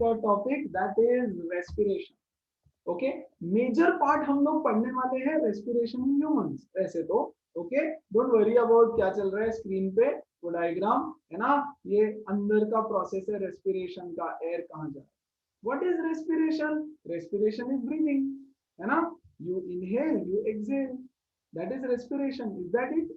का topic that is respiration. Okay, major part हम लोग पढ़ने वाले हैं रेस्पिरेशन इन ह्यूमंस ऐसे तो। ओके, डोंट वरी अबाउट क्या चल रहा है स्क्रीन पे, वो डायग्राम है ना, ये अंदर का प्रोसेस है रेस्पिरेशन का, एयर कहाँ जा रहा है। What is respiration? Respiration is breathing, है ना, you inhale you exhale, that is respiration. Is that it?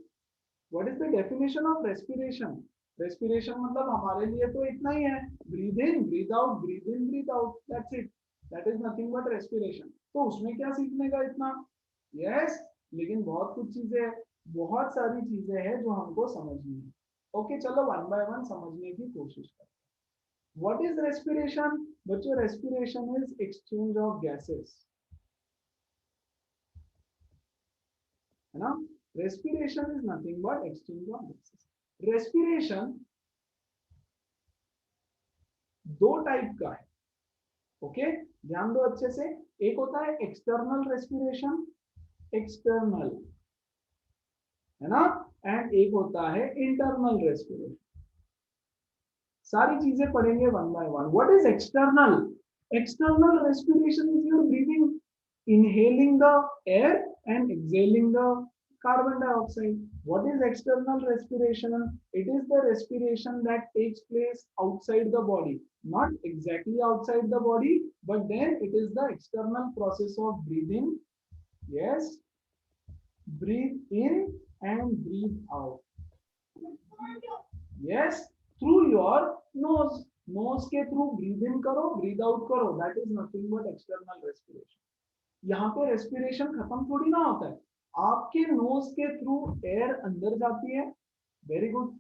What is the definition of respiration? Respiration मतलब हमारे लिए तो इतना ही है, breathe in breathe out, breathe in breathe out, that's it, that is nothing but respiration. तो उसमें क्या सीखने का इतना? यस, लेकिन बहुत कुछ चीजें, बहुत सारी चीजें हैं जो हमको समझनी है। ओके, चलो वन बाय वन समझने की कोशिश करते हैं। What is respiration? बच्चों, respiration is exchange of gases, है ना। Respiration is nothing but exchange of gases. Respiration दो टाइप का है। ओके, ध्यान दो अच्छे से। एक होता है एक्सटर्नल रेस्पिरेशन, एक्सटर्नल, है ना, एंड एक होता है इंटरनल रेस्पिरेशन। सारी चीजें पढ़ेंगे one by one. What is external? External respiration is your breathing, inhaling the air and exhaling the carbon dioxide. What is external respiration? It is the respiration that takes place outside the body, not exactly outside the body, but then it is the external process of breathing. Yes, breathe in and breathe out. Yes, through your nose, nose के through breathe in करो breathe out करो, that is nothing but external respiration. यहाँ पे respiration खत्म थोड़ी ना होता है, आपके नोज के थ्रू एयर अंदर जाती है, वेरी गुड,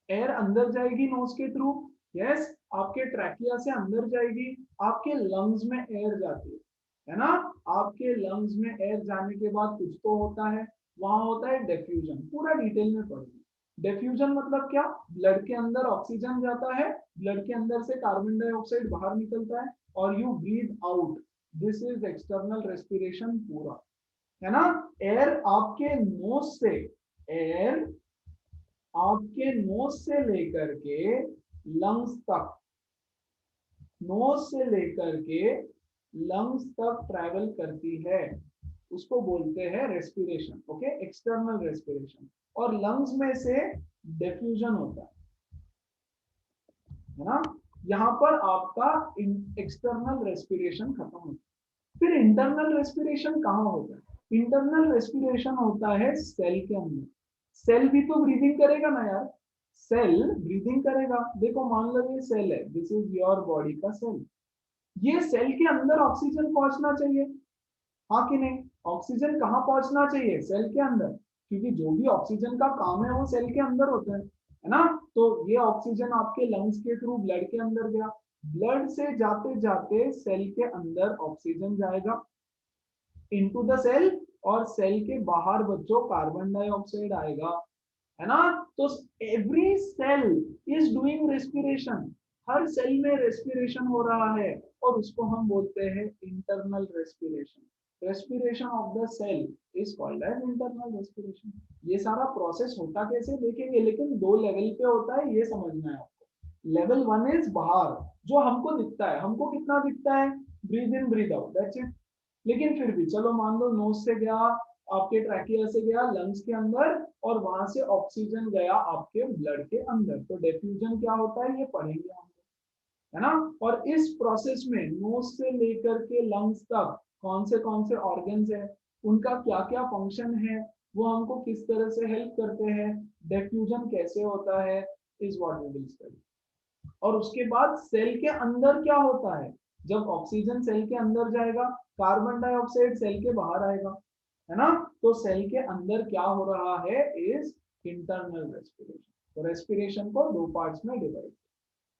एयर अंदर जाएगी नोज के थ्रू, यस, आपके ट्रैकिया से अंदर जाएगी, आपके लंग्स में एयर जाती है ना। आपके लंग्स में एयर जाने के बाद कुछ तो होता है, वहां होता है डिफ्यूजन, पूरा डिटेल में पढ़ेंगे। डिफ्यूजन मतलब क्या? ब्लड के अंदर ऑक्सीजन जाता है, ब्लड के अंदर से कार्बन डाइऑक्साइड बाहर निकलता है और you breathe out, this is external respiration पूरा, है ना। एयर आपके नोज से, एयर आपके नोज से लेकर के लंग्स तक, नोज से लेकर के लंग्स तक ट्रैवल करती है, उसको बोलते हैं रेस्पिरेशन। Okay, external respiration. और लंग्स में से डिफ्यूजन होता है ना। यहाँ पर आपका एक्सटर्नल रेस्पिरेशन खत्म होता है। फिर इंटरनल रेस्पिरेशन कहाँ होता है? इंटरनल रेस्पिरेशन होता है सेल के अंदर। सेल भी तो ब्रीदिंग करेगा ना यार, सेल ब्रीदिंग करेगा। देखो मान लो ये सेल है, दिस इज योर बॉडी का सेल, ये सेल के अंदर ऑक्सीजन पहुंचना चाहिए, हाँ कि नहीं? ऑक्सीजन कहाँ पहुंचना चाहिए? सेल के अंदर, क्योंकि जो भी ऑक्सीजन का काम है वो सेल के अंदर होता है ना। तो ये ऑक्सीजन आपके लंग्स के थ्रू ब्लड के अंदर गया, ब्लड से जाते जाते सेल के अंदर ऑक्सीजन जाएगा इनटू द सेल, और सेल के बाहर बच्चों कार्बन डाइऑक्साइड आएगा, है ना। तो every cell is doing respiration, हर सेल में रेस्पिरेशन हो रहा है, और उसको हम बोलते हैं internal respiration. Respiration of the cell is called as internal respiration. ये सारा प्रोसेस होता कैसे देखेंगे, लेकिन दो लेवल पे होता है, ये समझना है आपको। लेवल वन इज बाहर, जो हमको दिखता है, हमको कितना दिखता है? Breathe in breathe out, that's it. लेकिन फिर भी चलो मान लो नोज से गया, आपके ट्रैकिया से गया लंग्स के अंदर, और वहां से ऑक्सीजन गया आपके ब्लड के अंदर, तो डिफ्यूजन क्या होता है ये पढ़ेंगे हम, है ना। और इस प्रोसेस में नोज से लेकर के लंग्स तक कौन से ऑर्गन्स है, उनका क्या क्या फंक्शन है, वो हमको किस तरह से हेल्प करते हैं, डिफ्यूजन कैसे होता है, is what we will study. और उसके बाद सेल के अंदर क्या होता है, जब ऑक्सीजन सेल के अंदर जाएगा, कार्बन डाइऑक्साइड सेल के बाहर आएगा, है ना। तो सेल के अंदर क्या हो रहा है इज इंटरनल रेस्पिरेशन। तो रेस्पिरेशन को दो पार्ट्स में डिवाइड।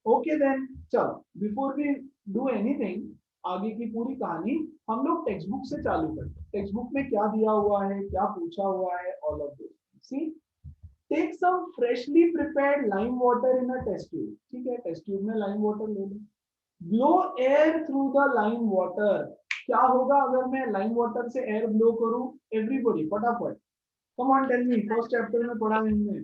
ओके देन, चलो बिफोर वी डू एनीथिंग, आगे की पूरी कहानी हम लोग टेक्स्ट बुक से चालू करते हैं। टेक्स्ट बुक में क्या दिया हुआ है, क्या पूछा हुआ है, all of this. See, take some freshly prepared lime water in a test tube. ठीक है, टेस्ट ट्यूब में लाइम वाटर ले लो, blow air through the lime water. क्या होगा अगर मैं लाइम वाटर से एयर ब्लो करूं? एवरीबॉडी फटाफट, come on tell me, first chapter में पढ़ा है हमने,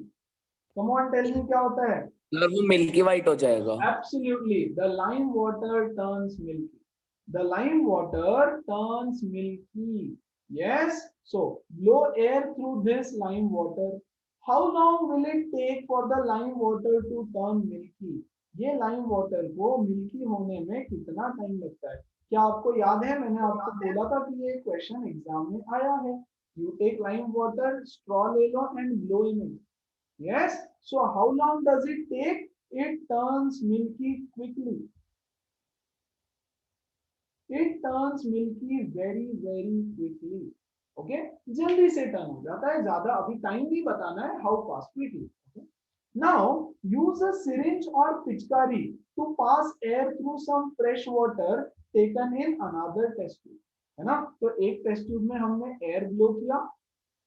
कम ऑन टेल मी क्या होता है? और वो मिल्की वाइट हो जाएगा। Absolutely, the lime water turns milky. The lime water turns milky. Yes. So blow air through this lime water. How long will it take for the lime water to turn milky? ये lime water को milky होने में कितना time लगता है? क्या आपको याद है, मैंने आपको बोला था कि ये क्वेश्चन एग्जाम में आया है. You take lime water, straw ले लो and blow in it. Yes. So how long does it take? It turns milky quickly. It turns milky very very quickly. Okay. जल्दी से टर्न हो जाता है, ज्यादा अभी टाइम भी बताना है, how fast quickly. Okay? Now use a syringe or पिचकारी to pass air through some fresh water taken in another test tube. है ना. तो एक टेस्ट ट्यूब में हमने एयर ब्लो किया.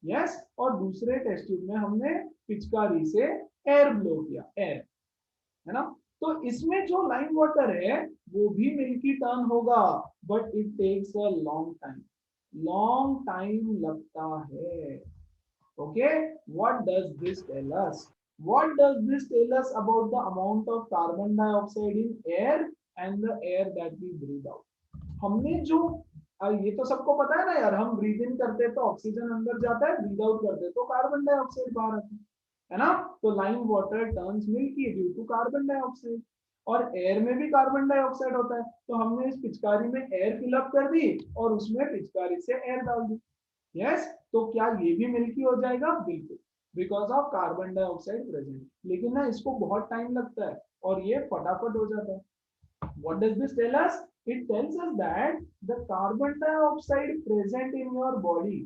यस. और दूसरे टेस्ट ट्यूब में हमने पिचकारी से एयर ब्लो किया, एयर. है ना. तो इसमें जो लाइम वाटर है वो भी मिल्की टर्न होगा, but it takes a long time लगता है. Okay. What does this tell us? What does this tell us about the amount of carbon dioxide in air and the air that we breathe out? हमने जो ये तो सबको पता है ना यार, हम ब्रीथ इन करते तो ऑक्सीजन अंदर जाता है, ब्रीथ आउट करते तो कार्बन डाइऑक्साइड बाहर आता है ना. तो lime water turns milky due to carbon dioxide. और एयर में भी कार्बन डाइऑक्साइड होता है, तो हमने इस पिचकारी में एयर फिलअप कर दी और उसमें पिचकारी से एयर डाल दी. यस. तो क्या ये भी मिल्की हो जाएगा? बिल्कुल, because of carbon dioxide present. लेकिन ना इसको बहुत टाइम लगता है और ये फटाफट हो जाता है. What does this tell us? It tells us that the carbon dioxide present in your body,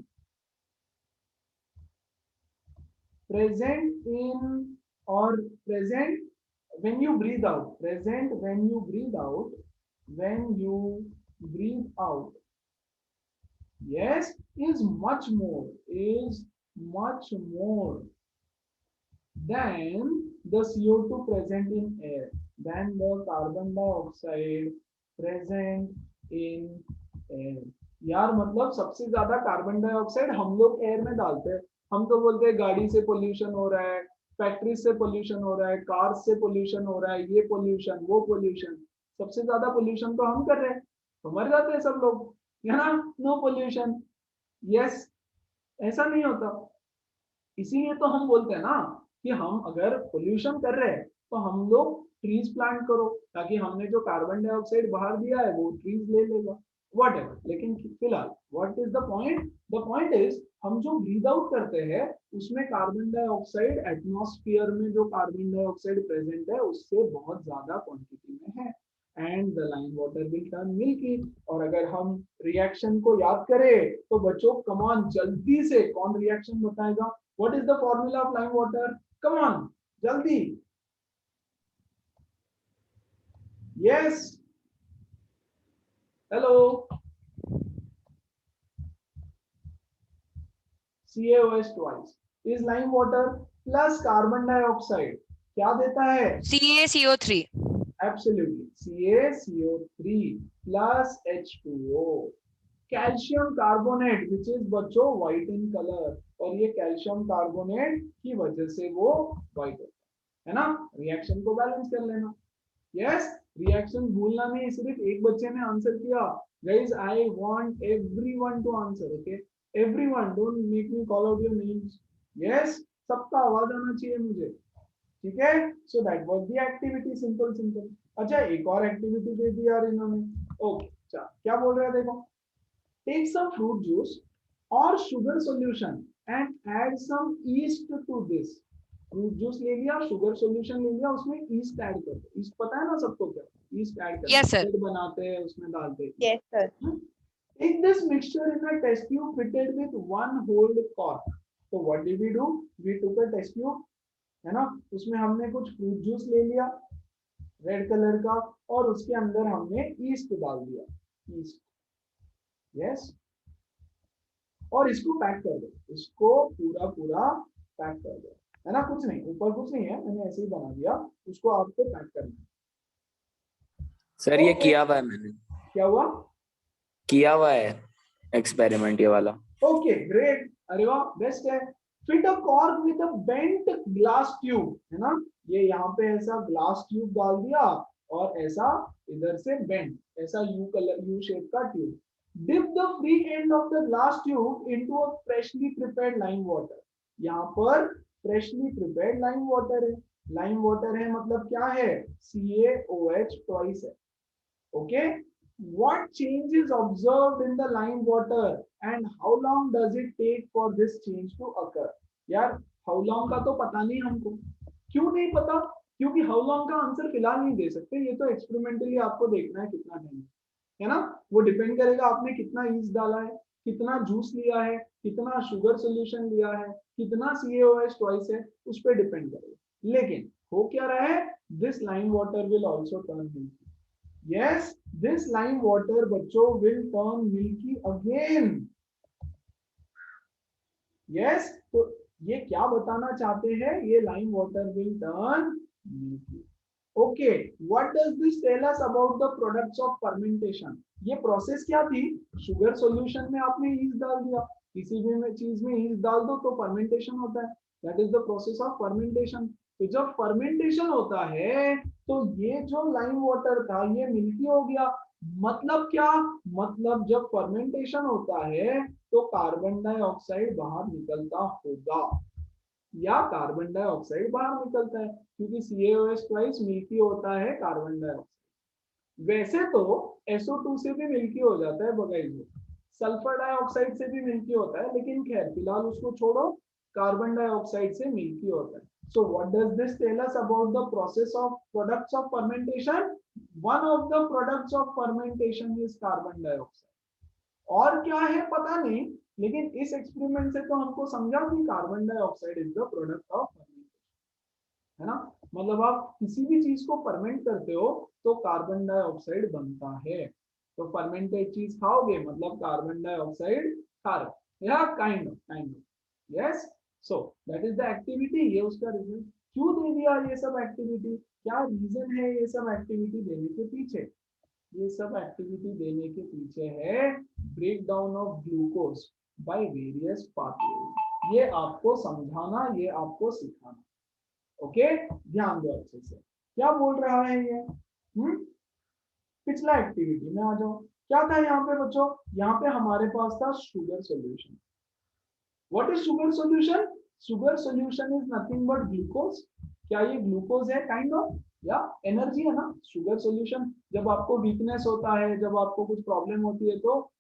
present in or present when you breathe out, present when you breathe out, when you breathe out, yes, is much more than the CO2 present in air, than the carbon dioxide present in air. यार मतलब सबसे ज्यादा carbon dioxide हम लोग air में डालते हैं. हम तो बोलते हैं गाड़ी से पोल्यूशन हो रहा है, फैक्ट्री से पोल्यूशन हो रहा है, कार से पोल्यूशन हो रहा है, ये पोल्यूशन वो पोल्यूशन. सबसे ज्यादा पोल्यूशन तो हम कर रहे हैं, तो मर जाते हैं सब लोग, है ना. No pollution. यस. ऐसा नहीं होता. इसीलिए तो हम बोलते हैं ना कि हम अगर पोल्यूशन कर रहे हैं तो हम लोग ट्रीज प्लांट करो, ताकि हमने जो कार्बन डाइऑक्साइड बाहर दिया है वो ट्रीज ले लेगा. व्हाटएवर. लेकिन फिलहाल what is the point? The point is हम जो ब्रीथ आउट करते हैं उसमें कार्बन डाइऑक्साइड, एटमॉस्फेयर में जो कार्बन डाइऑक्साइड प्रेजेंट है उससे बहुत ज्यादा क्वांटिटी में है. And the lime water will turn milky. और अगर हम रिएक्शन को याद करें तो बच्चों कम ऑन जल्दी से, कौन रिएक्शन बताएगा? What is the formula of lime water? Come on, jaldi. Yes. Hello. CaOH twice is lime water plus carbon dioxide. क्या देता है? CaCO3. Absolutely. CaCO3 plus H2O. Calcium carbonate which is बच्चों white in colour, और ये calcium carbonate की वजह से वो व्हाइट होता है ना. रिएक्शन को बैलेंस कर लेना. यस. रिएक्शन भूलना नहीं. सिर्फ एक बच्चे ने आंसर किया. Guys I want everyone to answer. Okay everyone, don't make me call out your names. Yes. सबका आवाज आना चाहिए मुझे. ठीक है. So that was the activity. Simple. अच्छा एक और एक्टिविटी दे दी यार इन्होंने. ओके चल क्या बोल रहे हैं देखो. Take some fruit juice or sugar solution and add some yeast to this. Fruit juice ले लिया, शुगर सॉल्यूशन ले लिया, उसमें ईस्ट ऐड कर दो. ईस्ट पता है ना सबको क्या ईस्ट ऐड करते हैं? Yes, sir. ब्रेड बनाते हैं उसमें डालते हैं. Yes, sir. Take this mixture in a test tube fitted with one whole cork. So what did we do? We took a test tube, है ना, उसमें हमने कुछ फ्रूट जूस ले लिया रेड कलर का, और उसके अंदर हमने ईस्ट डाल दिया. ईस्ट. यस. और इसको पैक कर दो. इसको पूरा पैक कर दो, है ना. कुछ नहीं, ऊपर कुछ नहीं है, मैंने ऐसे ही बना दिया. उसको आपको पैक करना है. सर ये किया हुआ है मैंने. क्या हुआ? किया हुआ है एक्सपेरिमेंट ये वाला. Okay great. अरे वाह बेस्ट है. Fit a cork with a bent glass tube, है ना. ये यहाँ पे ऐसा ग्लास ट्यूब डाल दिया और ऐसा इधर से बेंड, ऐसा यू शेप का tube. Dip the free end of the glass tube into a freshly prepared lime water. यहाँ पर फ्रेशली प्रिपेयर्ड लाइम वाटर है. लाइम वाटर है मतलब क्या है, CaOH ट्वाइस है. Okay, what change is observed in the lime water and how long does it take for this change to occur? यार how long का तो पता नहीं हमको. क्यों नहीं पता? क्योंकि how long का आंसर फिलहाल नहीं दे सकते. ये तो एक्सपेरिमेंटली आपको देखना है कितना टाइम है ना. वो डिपेंड करेगा आपने कितना ईस्ट डाला है, कितना जूस लिया है, कितना शुगर सोल्यूशन लिया है, कितना CaOH ट्वाइस है, उस पर डिपेंड करेगा. लेकिन हो क्या रहा है, this lime water will also turn milky. Yes, this lime water बच्चों will turn milky again. Yes, तो ये क्या बताना चाहते हैं, ये lime water will turn milky. Okay, what does this tell us about the products of fermentation? ये process क्या थी, शुगर सॉल्यूशन में आपने ईस्ट डाल दिया, किसी भी चीज में ईस्ट डाल दो तो फर्मेंटेशन होता है. That is the process of fermentation. तो जब फर्मेंटेशन होता है तो ये जो लाइम वाटर था ये मिल्की हो गया. मतलब क्या, मतलब जब फर्मेंटेशन होता है तो कार्बन डाइऑक्साइड बाहर निकलता होगा, या कार्बन डाइऑक्साइड बाहर निकलता है, क्योंकि CaOH ट्वाइस मिल्की होता है कार्बन डाइऑक्साइड. वैसे तो SO2 से भी मिल्की हो जाता है बगाइज, सल्फर डाइऑक्साइड से भी मिल्की होता है, लेकिन खैर फिलहाल उसको छोड़ो, कार्बन डाइऑक्साइड से मिल्की होता है. So what does this tell us about the process of products of fermentation? One of the products of fermentation is carbon dioxide. और क्या है पता नहीं, लेकिन इस एक्सपेरिमेंट से तो हमको समझा कि carbon dioxide is the product of fermentation, है ना. मतलब आप किसी भी चीज को फर्मेंट करते हो तो कार्बन डाइऑक्साइड बनता है. तो फर्मेंटेड चीज खाओगे मतलब कार्बन डाइऑक्साइड खा रहे, या kind of. Yes, so that is the activity. ये उसका रीजन. क्यों दे दिया ये सब एक्टिविटी, क्या रीजन है ये सब एक्टिविटी देने के पीछे? ये सब एक्टिविटी देने के पीछे है break down of glucose by various pathways. ये आपको समझाना, ये आपको सिखाना. ओके, ध्यान दो अच्छे से. क्या बोल रहा है ये? पिछला एक्टिविटी में आ जाओ. क्या था यहाँ पे बच्चों, यहाँ पे हमारे पास था sugar solution. What is sugar solution? Sugar solution is nothing but glucose. क्या ये ग्लूकोज है काइंड ऑफ, या एनर्जी है ना. शुगर सॉल्यूशन जब आपको वीकनेस होता है, जब आपको कुछ प्रॉब्लम होती है, तो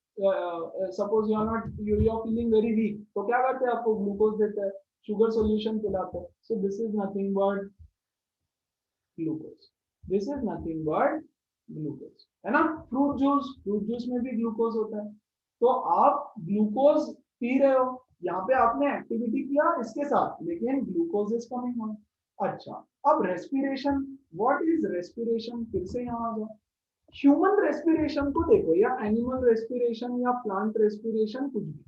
suppose you are not, you are feeling very weak, तो क्या करते हैं, आपको ग्लूकोज देते हैं, शुगर सॉल्यूशन पिलाते हैं. So this is nothing but glucose. This is nothing but glucose, है ना. फ्रूट जूस में भी ग्लूकोज होता है. तो आप ग्लूकोज पी रहे हो, यहाँ पे आपने एक्टिविटी किया इसके साथ, लेकिन ग्लूकोज इज कमिंग ऑन. अच्छा, अब रेस्पिरेशन. व्हाट इज रेस्पिरेशन, फिर से यहाँ आ जाओ. ह्यूमन रेस्पिरेशन को देखो, या एनिमल रेस्पिरेशन या प्लांट रेस्पिरेशन, कुछ भी,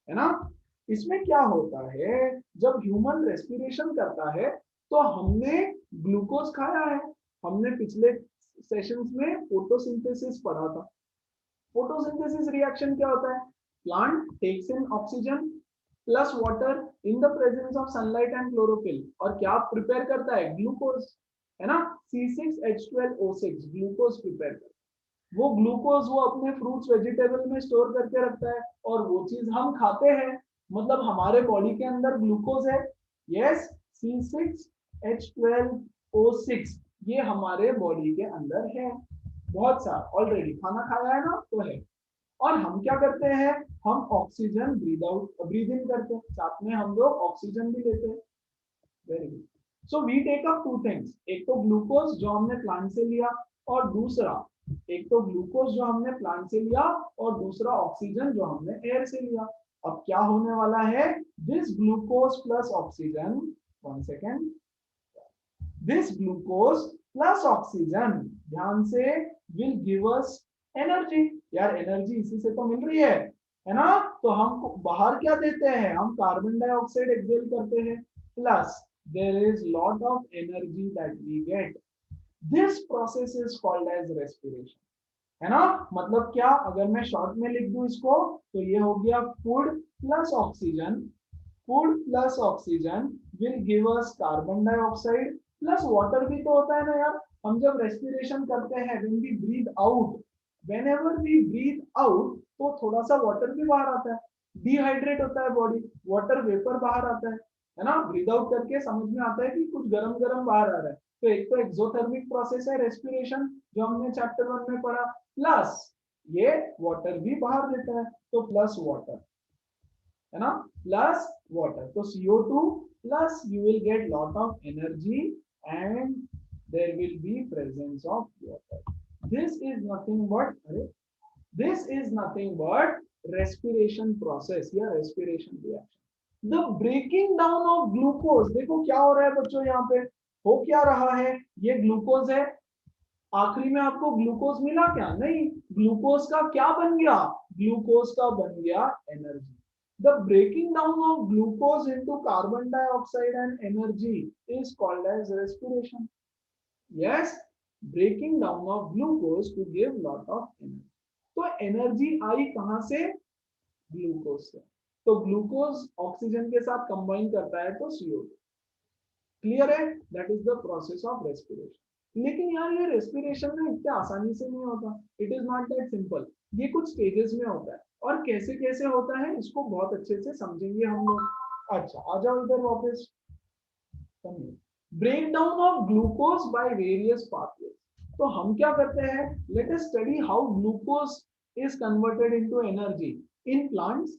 है ना. इसमें क्या होता है, जब ह्यूमन रेस्पिरेशन करता है तो हमने ग्लूकोज खाया है. हमने पिछले सेशंस में फोटोसिंथेसिस पढ़ा था. फोटोसिंथेसिस रिएक्शन क्या होता है, plant takes in oxygen plus water in the presence of sunlight and chlorophyll, और क्या प्रिपेयर करता है, ग्लूकोज, है ना. C6H12O6 ग्लूकोज प्रिपेयर करता है. वो ग्लूकोज वो अपने फ्रूट्स वेजिटेबल में स्टोर करके रखता है, और वो चीज हम खाते हैं, मतलब हमारे बॉडी के अंदर ग्लूकोज है. यस, C6H12O6 ये हमारे बॉडी के अंदर है, बहुत सारा ऑलरेडी खाना खाया है ना, तो है. और हम क्या करते हैं, हम ऑक्सीजन ब्रीद इन करते हैं, साथ में हम लोग ऑक्सीजन भी लेते हैं. Very good. So we take up two things, एक तो ग्लूकोज जो हमने प्लांट से लिया, और दूसरा, एक तो ग्लूकोज जो हमने प्लांट से लिया, और दूसरा ऑक्सीजन जो हमने एयर से लिया. अब क्या होने वाला है, this glucose plus oxygen, 1 second, this glucose plus oxygen, ध्यान से, विल गिव अस एनर्जी. यार एनर्जी इसी से तो मिल रही है ना. तो हम बाहर क्या देते हैं, हम कार्बन डाइऑक्साइड एक्सहेल करते हैं, plus there is lot of energy that we get. This process is called as respiration, है ना. मतलब क्या, अगर मैं शॉर्ट में लिख दूं इसको, तो ये हो गया food plus oxygen. Food plus oxygen will give us carbon dioxide, plus water भी तो होता है ना यार। हम जब रेस्पिरेशन करते हैं, when we breathe out, whenever we breathe out, तो थोड़ा सा वाटर भी बाहर आता है, डिहाइड्रेट होता है बॉडी, वाटर वेपर बाहर आता है ना। ब्रीथ आउट करके समझ में आता है कि कुछ गरम गरम बाहर आ रहा है। तो एक तो एक्सोथर्मिक प्रोसेस है रेस्पिरेशन, जो हमने चैप्टर 1 में पढ़ा, प्लस ये वाटर भी बाहर देता है, तो प्लस वाटर, है ना, प्लस वाटर, तो CO2 plus you will get lot of energy and there will be presence of water. This is nothing but respiration process या respiration reaction. The breaking down of glucose, देखो क्या हो रहा है बच्चों, यहाँ पे हो क्या रहा है, ये ग्लूकोज है, आखिरी में आपको ग्लूकोज मिला क्या, नहीं, ग्लूकोज का क्या बन गया, ग्लूकोज का बन गया energy. The breaking down of glucose into carbon dioxide and energy is called as respiration. Yes, breaking down of glucose to give lot of energy. तो एनर्जी आई कहां से, ग्लूकोज से। तो ग्लूकोज ऑक्सीजन के साथ कंबाइन करता है तो CO2। क्लियर है, that is the process of respiration. लेकिन यार ये रेस्पिरेशन ना इतने आसानी से नहीं होता, it is not that simple, ये कुछ स्टेजेस में होता है, और कैसे कैसे होता है इसको बहुत अच्छे से समझेंगे हम लोग। अच्छा आ जाओ इधर वापस, break down of glucose by various pathways. तो हम क्या करते हैं, let us study how glucose is converted into energy in plants,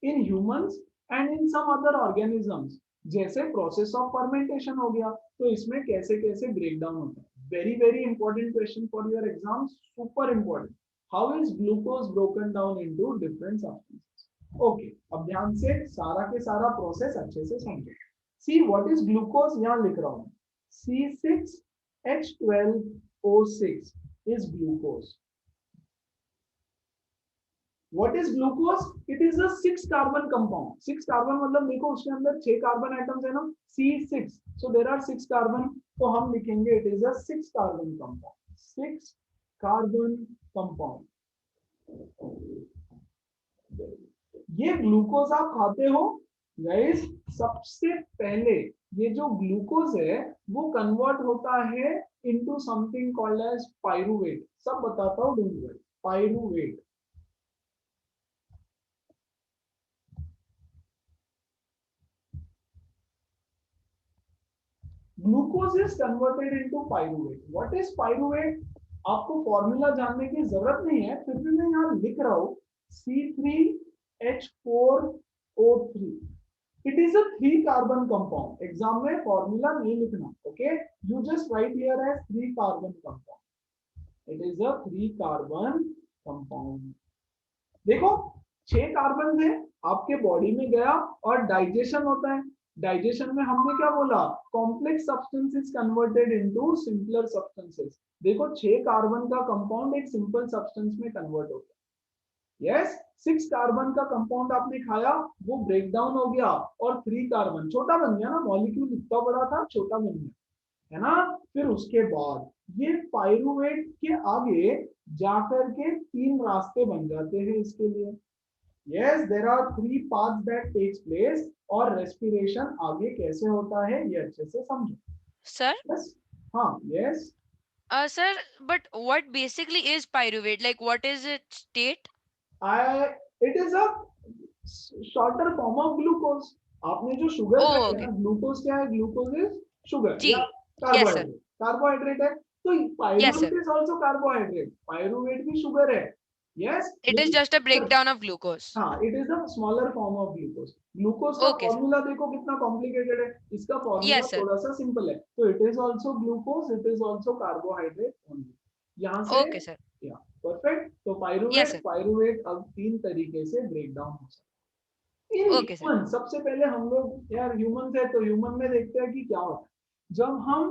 in humans and in some other organisms. जैसे प्रोसेस ऑफ फर्मेंटेशन हो गया, तो इसमें कैसे कैसे ब्रेक डाउन होता है। Very very important question for your exam, super important. How is glucose broken down into different substances. Okay, अब ध्यान से सारा के सारा प्रोसेस अच्छे से समझो। सी व्हाट इज ग्लूकोज, यहां लिख रहा हूं, C6H12O6 is glucose. What is glucose? It is a 6 carbon compound. 6 carbon मतलब देखो उसके अंदर 6 कार्बन एटम्स है ना, C6, so there are 6 carbon, तो हम लिखेंगे it is a 6 carbon compound. 6 carbon compound. ये ग्लूकोज आप खाते हो गाइस, सबसे पहले ये जो ग्लूकोज है वो कन्वर्ट होता है into something called as pyruvate. सब बताता हूं, don't worry, pyruvate. Glucose is converted into pyruvate. What is pyruvate, आपको फॉर्मूला जानने की जरूरत नहीं है, फिर भी मैं यहाँ लिख रहा हूं, C3H4O3। It is a 3 carbon compound. Exam में फॉर्मूला नहीं लिखना, okay, you just write here as 3 carbon compound. It is a 3 carbon compound. देखो 6 कार्बन है, आपके बॉडी में गया और डाइजेशन होता है। डाइजेशन में हमने क्या बोला, complex substances converted into simpler substances. देखो 6 कार्बन का कंपाउंड एक सिंपल सब्सटेंस में कन्वर्ट होता है। यस, 6 कार्बन का कंपाउंड आपने खाया, वो ब्रेक डाउन हो गया और 3 कार्बन छोटा बन गया ना, मॉलिक्यूल इतना बड़ा था छोटा बन गया, है ना। फिर उसके बाद ये पाइरुवेट के आगे जाकर के 3 रास्ते बन जाते हैं इसके लिए। Yes, there are 3 paths that takes place, और रेस्पिरेशन आगे कैसे होता है ये अच्छे से समझो Sir? यस। हाँ yes, Sir, but what basically is pyruvate? Like, what is its state? It is a shorter form of glucose. आपने जो शुगर Oh, खाई है okay. ना, ग्लूकोज क्या है, ग्लूकोज इज शुगर या G. Yes, sir. Carbohydrate, carbohydrate है। तो Yes, sir. Pyruvate is also carbohydrate, pyruvate भी शुगर है। Yes, It is just a breakdown of glucose. हाँ, it is the smaller form of glucose. Glucose का Okay, sir. Formula देखो कितना complicated है, इसका फॉर्मूला Yes, sir. थोड़ा सा सिंपल है। तो it is also glucose, it is also carbohydrate only. यहाँ से Okay, sir. या परफेक्ट। तो Yes, पाइरुवेट, sir. पाइरुवेट अब 3 तरीके से ब्रेक डाउन हो सकता है। ये Okay, sir. ह्यूमन, सबसे पहले हम लोग यार ह्यूमन है, तो ह्यूमन में देखते हैं कि क्या होता है जब हम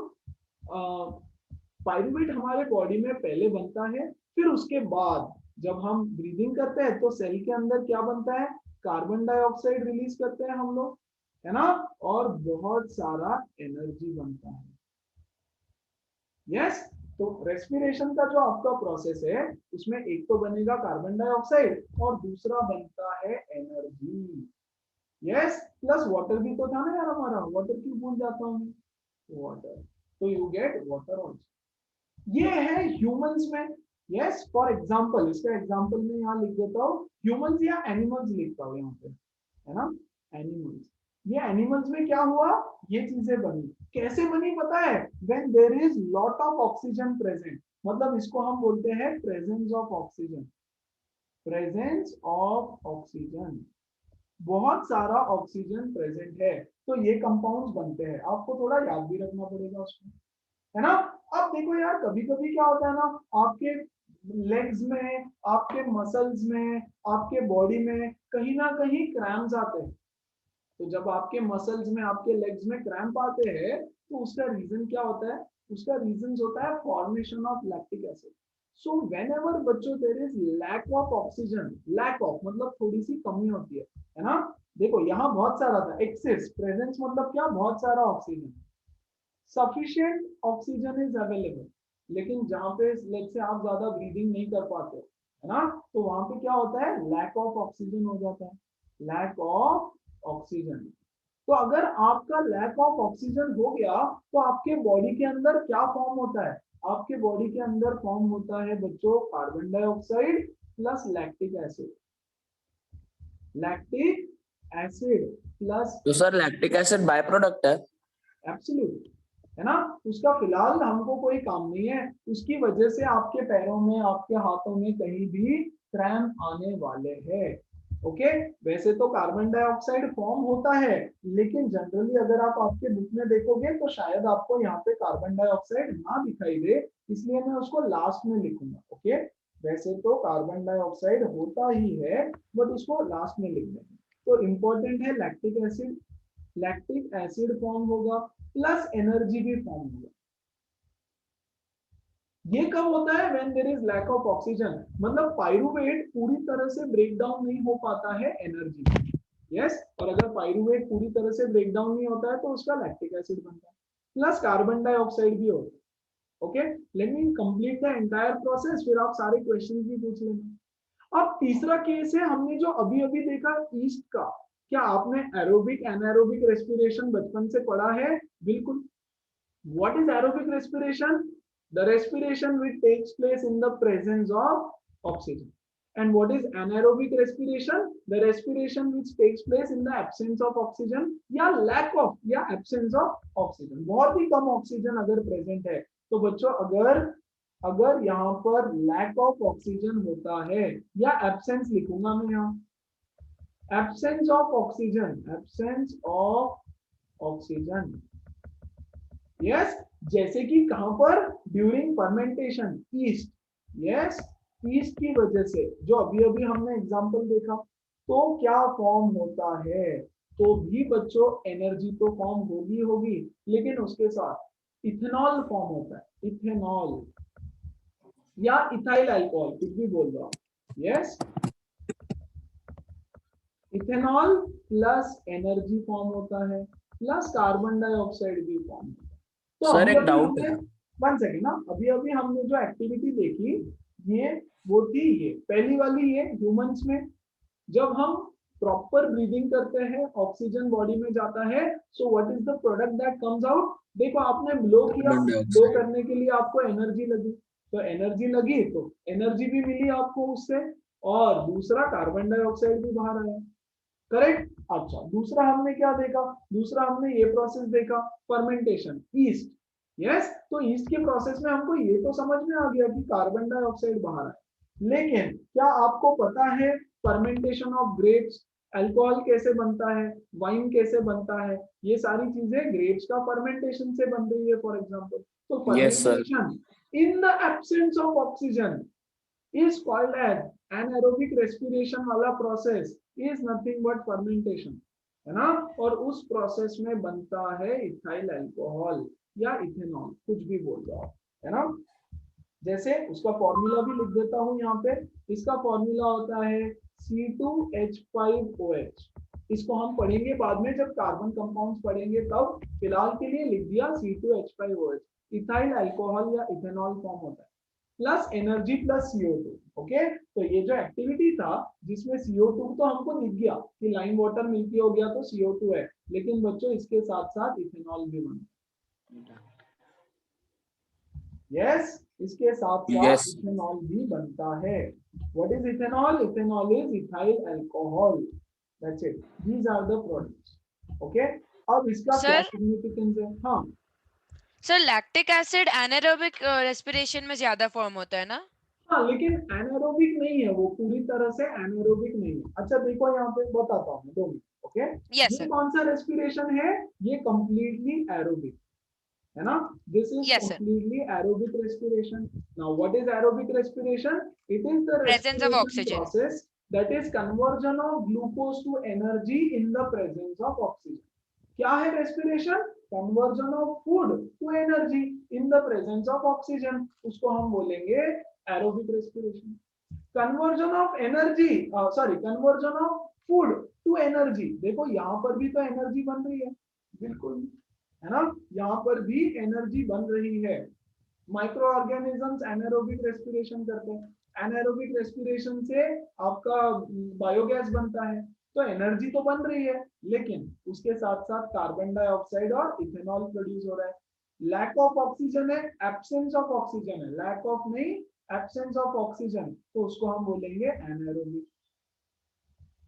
पाइरुवेट हमारे बॉडी में पहले बनता है, फिर उसके बाद जब हम ब्रीदिंग करते हैं तो सेल के अंदर क्या बनता है, कार्बन डाइऑक्साइड रिलीज करते हैं हम लोग, है ना, और बहुत सारा एनर्जी बनता है। यस, तो रेस्पिरेशन का जो आपका प्रोसेस है उसमें एक तो बनेगा कार्बन डाइऑक्साइड और दूसरा बनता है एनर्जी। यस, प्लस वाटर भी तो था ना यार हमारा, वाटर क्यों भूल जाता हूँ मैं, वाटर। तो यू गेट वाटर ऑल्सो। ये है ह्यूमंस में। यस, फॉर एग्जाम्पल, इसका एग्जाम्पल मैं यहाँ लिख देता हूँ, ह्यूमंस या एनिमल्स लिखता हूँ यहाँ पे, है ना, एनिमल्स। ये एनिमल्स में क्या हुआ, ये चीजें बनी। कैसे बनी पता है, when there is lot of oxygen present, मतलब इसको हम बोलते हैं presence of oxygen. Presence of oxygen, बहुत सारा ऑक्सीजन प्रेजेंट है तो ये कंपाउंड्स बनते हैं। आपको थोड़ा याद भी रखना पड़ेगा उसको, है ना। अब देखो यार, कभी कभी क्या होता है ना, आपके लेग्स में, आपके मसल्स में, आपके बॉडी में कहीं ना कहीं क्रैम्स आते हैं। तो जब आपके मसल्स में, आपके लेग्स में क्रैम्प आते हैं तो उसका रीजन क्या होता है, उसका रीजन होता है formation of lactic acid. So whenever बच्चों there is lack of oxygen, lack of मतलब थोड़ी सी कमी होती है ना। देखो यहाँ बहुत सारा था, एक्सेस, प्रेजेंस मतलब क्या, बहुत सारा oxygen. Sufficient oxygen is available, लेकिन जहां पे लेट्स से आप ज्यादा ब्रीदिंग नहीं कर पाते, है ना, तो वहां पे क्या होता है, लैक ऑफ ऑक्सीजन हो जाता है, लैक ऑफ ऑक्सीजन। तो अगर आपका लैक ऑफ ऑक्सीजन हो गया तो आपके बॉडी के अंदर क्या फॉर्म होता है, आपके बॉडी के अंदर फॉर्म होता है बच्चों carbon dioxide plus lactic acid. Lactic acid plus, तो sir lactic acid by product है। एब्सोल्यूट, है ना। उसका फिलहाल हमको कोई काम नहीं है, उसकी वजह से आपके पैरों में, आपके हाथों में कहीं भी क्रैम्प आने वाले हैं। ओके, वैसे तो कार्बन डाइऑक्साइड फॉर्म होता है, लेकिन जनरली अगर आप आपके बुक में देखोगे तो शायद आपको यहाँ पे कार्बन डाइऑक्साइड ना दिखाई दे, इसलिए मैं उसको लास्ट में लिखूंगा। ओके, वैसे तो कार्बन डाइऑक्साइड होता ही है, बट उसको लास्ट में लिख देंगे। तो इंपॉर्टेंट है lactic acid, lactic acid form होगा प्लस एनर्जी भी फॉर्म होगा। ये कब होता है, when there is lack of oxygen, मतलब पाइरूवेट पूरी तरह से ब्रेक डाउन नहीं हो पाता है एनर्जी। यस, और अगर पाइरूवेट पूरी तरह से ब्रेक डाउन नहीं होता है तो उसका लैक्टिक एसिड बनता है, प्लस कार्बन डाइऑक्साइड भी होता है। Okay, let me complete the entire process, फिर आप सारे क्वेश्चंस भी पूछ लेना। अब तीसरा केस है, हमने जो अभी अभी देखा ईस्ट का, क्या आपने एरोबिक एनारोबिक रेस्पिरेशन बचपन से पढ़ा है? बिल्कुल। What is aerobic respiration? The respiration which takes place in the presence of oxygen. And what is anaerobic respiration? The respiration which takes place in the absence of oxygen या lack of या absence of oxygen. बहुत ही कम oxygen अगर present है तो बच्चों, अगर यहाँ पर lack of oxygen होता है, या absence लिखूंगा मैं यहाँ, absence of oxygen, absence of oxygen, yes, जैसे कि कहां पर, during fermentation, east, yes, east की वजह से जो अभी अभी हमने एग्जांपल देखा, तो क्या फॉर्म होता है, तो भी बच्चों एनर्जी तो फॉर्म होगी, लेकिन उसके साथ इथेनॉल फॉर्म होता है, इथेनॉल या इथाइल अल्कोहल, कुछ भी बोल दो आप। Yes, ethanol plus energy form होता है, प्लस कार्बन डाइऑक्साइड भी फॉर्म होता है। तो सर अभी एक अभी डाउट हमने, है। वन सेकेंड ना, अभी अभी हमने जो एक्टिविटी देखी, ये वो थी, ये पहली वाली, ये ह्यूमंस में जब हम प्रॉपर ब्रीदिंग करते हैं, ऑक्सीजन बॉडी में जाता है, so what is the product that comes out. देखो आपने ब्लो किया, कार्बन ब्लो डाइऑक्साइड। करने के लिए आपको एनर्जी लगी, तो एनर्जी लगी तो एनर्जी भी मिली आपको उससे, और दूसरा कार्बन डाइऑक्साइड भी बाहर आया, करेक्ट। अच्छा, दूसरा हमने क्या देखा, दूसरा हमने ये प्रोसेस देखा, फर्मेंटेशन, ईस्ट। यस, तो ईस्ट के प्रोसेस में हमको ये तो समझ में आ गया कि कार्बन डाइऑक्साइड बाहर आए, लेकिन क्या आपको पता है फर्मेंटेशन ऑफ ग्रेप्स, अल्कोहल कैसे बनता है, वाइन कैसे बनता है, ये सारी चीजें ग्रेप्स का फर्मेंटेशन से बन रही है फॉर एग्जांपल। तो yes sir. Fermentation in the absence of oxygen is called as anaerobic respiration वाला process is nothing but fermentation, है ना। और उस प्रोसेस में बनता है इथाइल अल्कोहल या इथेनॉल, कुछ भी बोल दो आप, है ना। जैसे उसका फॉर्मूला भी लिख देता हूं यहाँ पे, इसका फॉर्मूला होता है C2H5OH। इसको हम पढ़ेंगे बाद में जब कार्बन कंपाउंड्स पढ़ेंगे तब, फिलहाल के लिए लिख दिया C2H5OH, इथाइल अल्कोहल या इथेनॉल फॉर्म होता है, plus energy plus CO2। Okay, तो ये जो एक्टिविटी था जिसमें CO2 तो हमको दिख गया कि लाइम वाटर मिल्की हो गया तो CO2 है, लेकिन बच्चों इसके साथ साथ इथेनॉल भी बना। यस, इसके साथ साथ Yes. इथेनॉल भी बनता है. What is ethanol? Ethanol is ethyl alcohol. That's it. These are the products. Okay, अब इसका क्या सर सिग्निफिकेंस है? हाँ sir lactic acid anaerobic respiration में ज्यादा फॉर्म होता है ना? हाँ, लेकिन एनारोबिक नहीं है वो, पूरी तरह से एनारोबिक नहीं है. अच्छा देखो यहाँ पे बताता हूँ 2 मिनट. ओके, यस ये सर. कौन सा रेस्पिरेशन है? ये कंप्लीटली एरोबिक है ना. This is yes sir. Completely aerobic respiration. Now what is aerobic respiration? It is the presence of respiration oxygen. process that is conversion of glucose to energy in the presence of oxygen. क्या है respiration? Conversion of food to energy in the presence of oxygen. उसको हम बोलेंगे aerobic respiration. Conversion of energy, conversion of food to energy. देखो यहाँ पर भी तो एनर्जी बन रही है, बिल्कुल है ना, यहाँ पर भी एनर्जी बन रही है. माइक्रो ऑर्गेनिजम्स एनारोबिक रेस्पिरेशन करते हैं. एनारोबिक रेस्पिरेशन से आपका बायोगैस बनता है, तो एनर्जी तो बन रही है, लेकिन उसके साथ साथ कार्बन डाइऑक्साइड और इथेनॉल प्रोड्यूस हो रहा है. लैक ऑफ ऑक्सीजन है, एब्सेंस ऑफ ऑक्सीजन है, लैक ऑफ नहीं, एब्सेंस ऑफ ऑक्सीजन, तो उसको हम बोलेंगे एनारोबिक,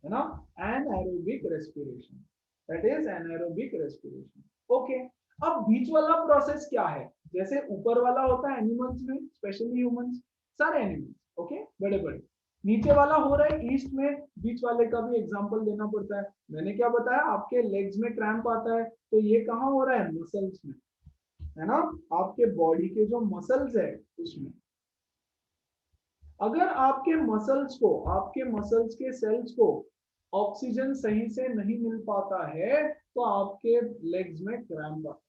है ना, anaerobic respiration. That is anaerobic respiration. Okay, अब बीच वाला प्रोसेस क्या है? जैसे ऊपर वाला होता है एनिमल्स में, स्पेशली ह्यूमंस, सारे एनिमल्स, ओके, बड़े बड़े. नीचे वाला हो रहा है ईस्ट में, बीच वाले का भी एग्जांपल देना पड़ता है. मैंने क्या बताया, आपके लेग्स में क्रैम्प आता है, तो ये कहाँ हो रहा है? मसल्स में, है ना, आपके बॉडी के जो मसल्स है उसमें. अगर आपके मसल्स के सेल्स को ऑक्सीजन सही से नहीं मिल पाता है, तो आपके लेग्स में क्रैम्प आता है.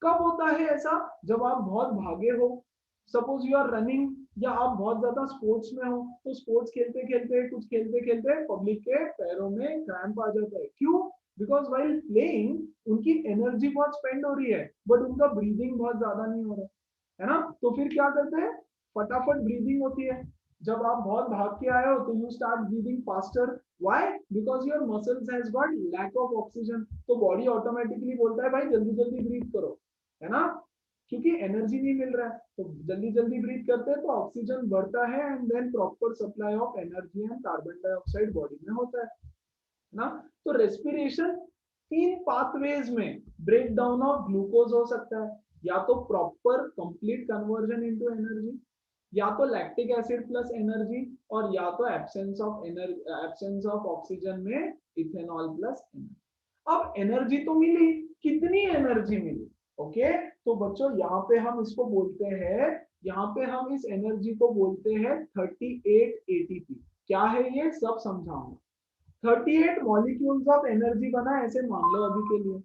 कब होता है ऐसा? जब आप बहुत भागे हो, सपोज यू आर रनिंग, या आप बहुत ज्यादा स्पोर्ट्स में हो, तो स्पोर्ट्स खेलते खेलते पब्लिक के पैरों में क्रैम्प आ जाता है. क्यों? बिकॉज वाइल प्लेइंग उनकी एनर्जी बहुत स्पेंड हो रही है, बट उनका ब्रीदिंग बहुत ज्यादा नहीं हो रहा है ना. तो फिर क्या करते हैं? फटाफट ब्रीदिंग होती है. जब आप बहुत भाग के आए हो, तो you start breathing faster. Why? Because your muscles has got lack of oxygen. तो बॉडी ऑटोमेटिकली बोलता है भाई जल्दी जल्दी ब्रीथ करो, है ना, क्योंकि एनर्जी नहीं मिल रहा है. तो जल्दी जल्दी ब्रीथ करते हैं तो ऑक्सीजन बढ़ता है, and then proper supply of energy and carbon dioxide body में होता है ना. तो रेस्पिरेशन 3 पाथवेज में ब्रेक डाउन ऑफ ग्लूकोज हो सकता है. या तो proper complete conversion into energy, या तो लैक्टिक एसिड प्लस एनर्जी, और या तो एब्सेंस ऑफ ऑक्सीजन में इथेनॉल प्लस एनर्जी. अब एनर्जी तो मिली, कितनी एनर्जी मिली? ओके, तो बच्चों यहाँ पे हम इसको बोलते हैं, यहाँ पे हम इस एनर्जी को बोलते हैं 38 एटीपी. क्या है ये? सब समझाऊंगा. 38 मॉलिक्यूल्स ऑफ एनर्जी बना, ऐसे मान लो अभी के लिए.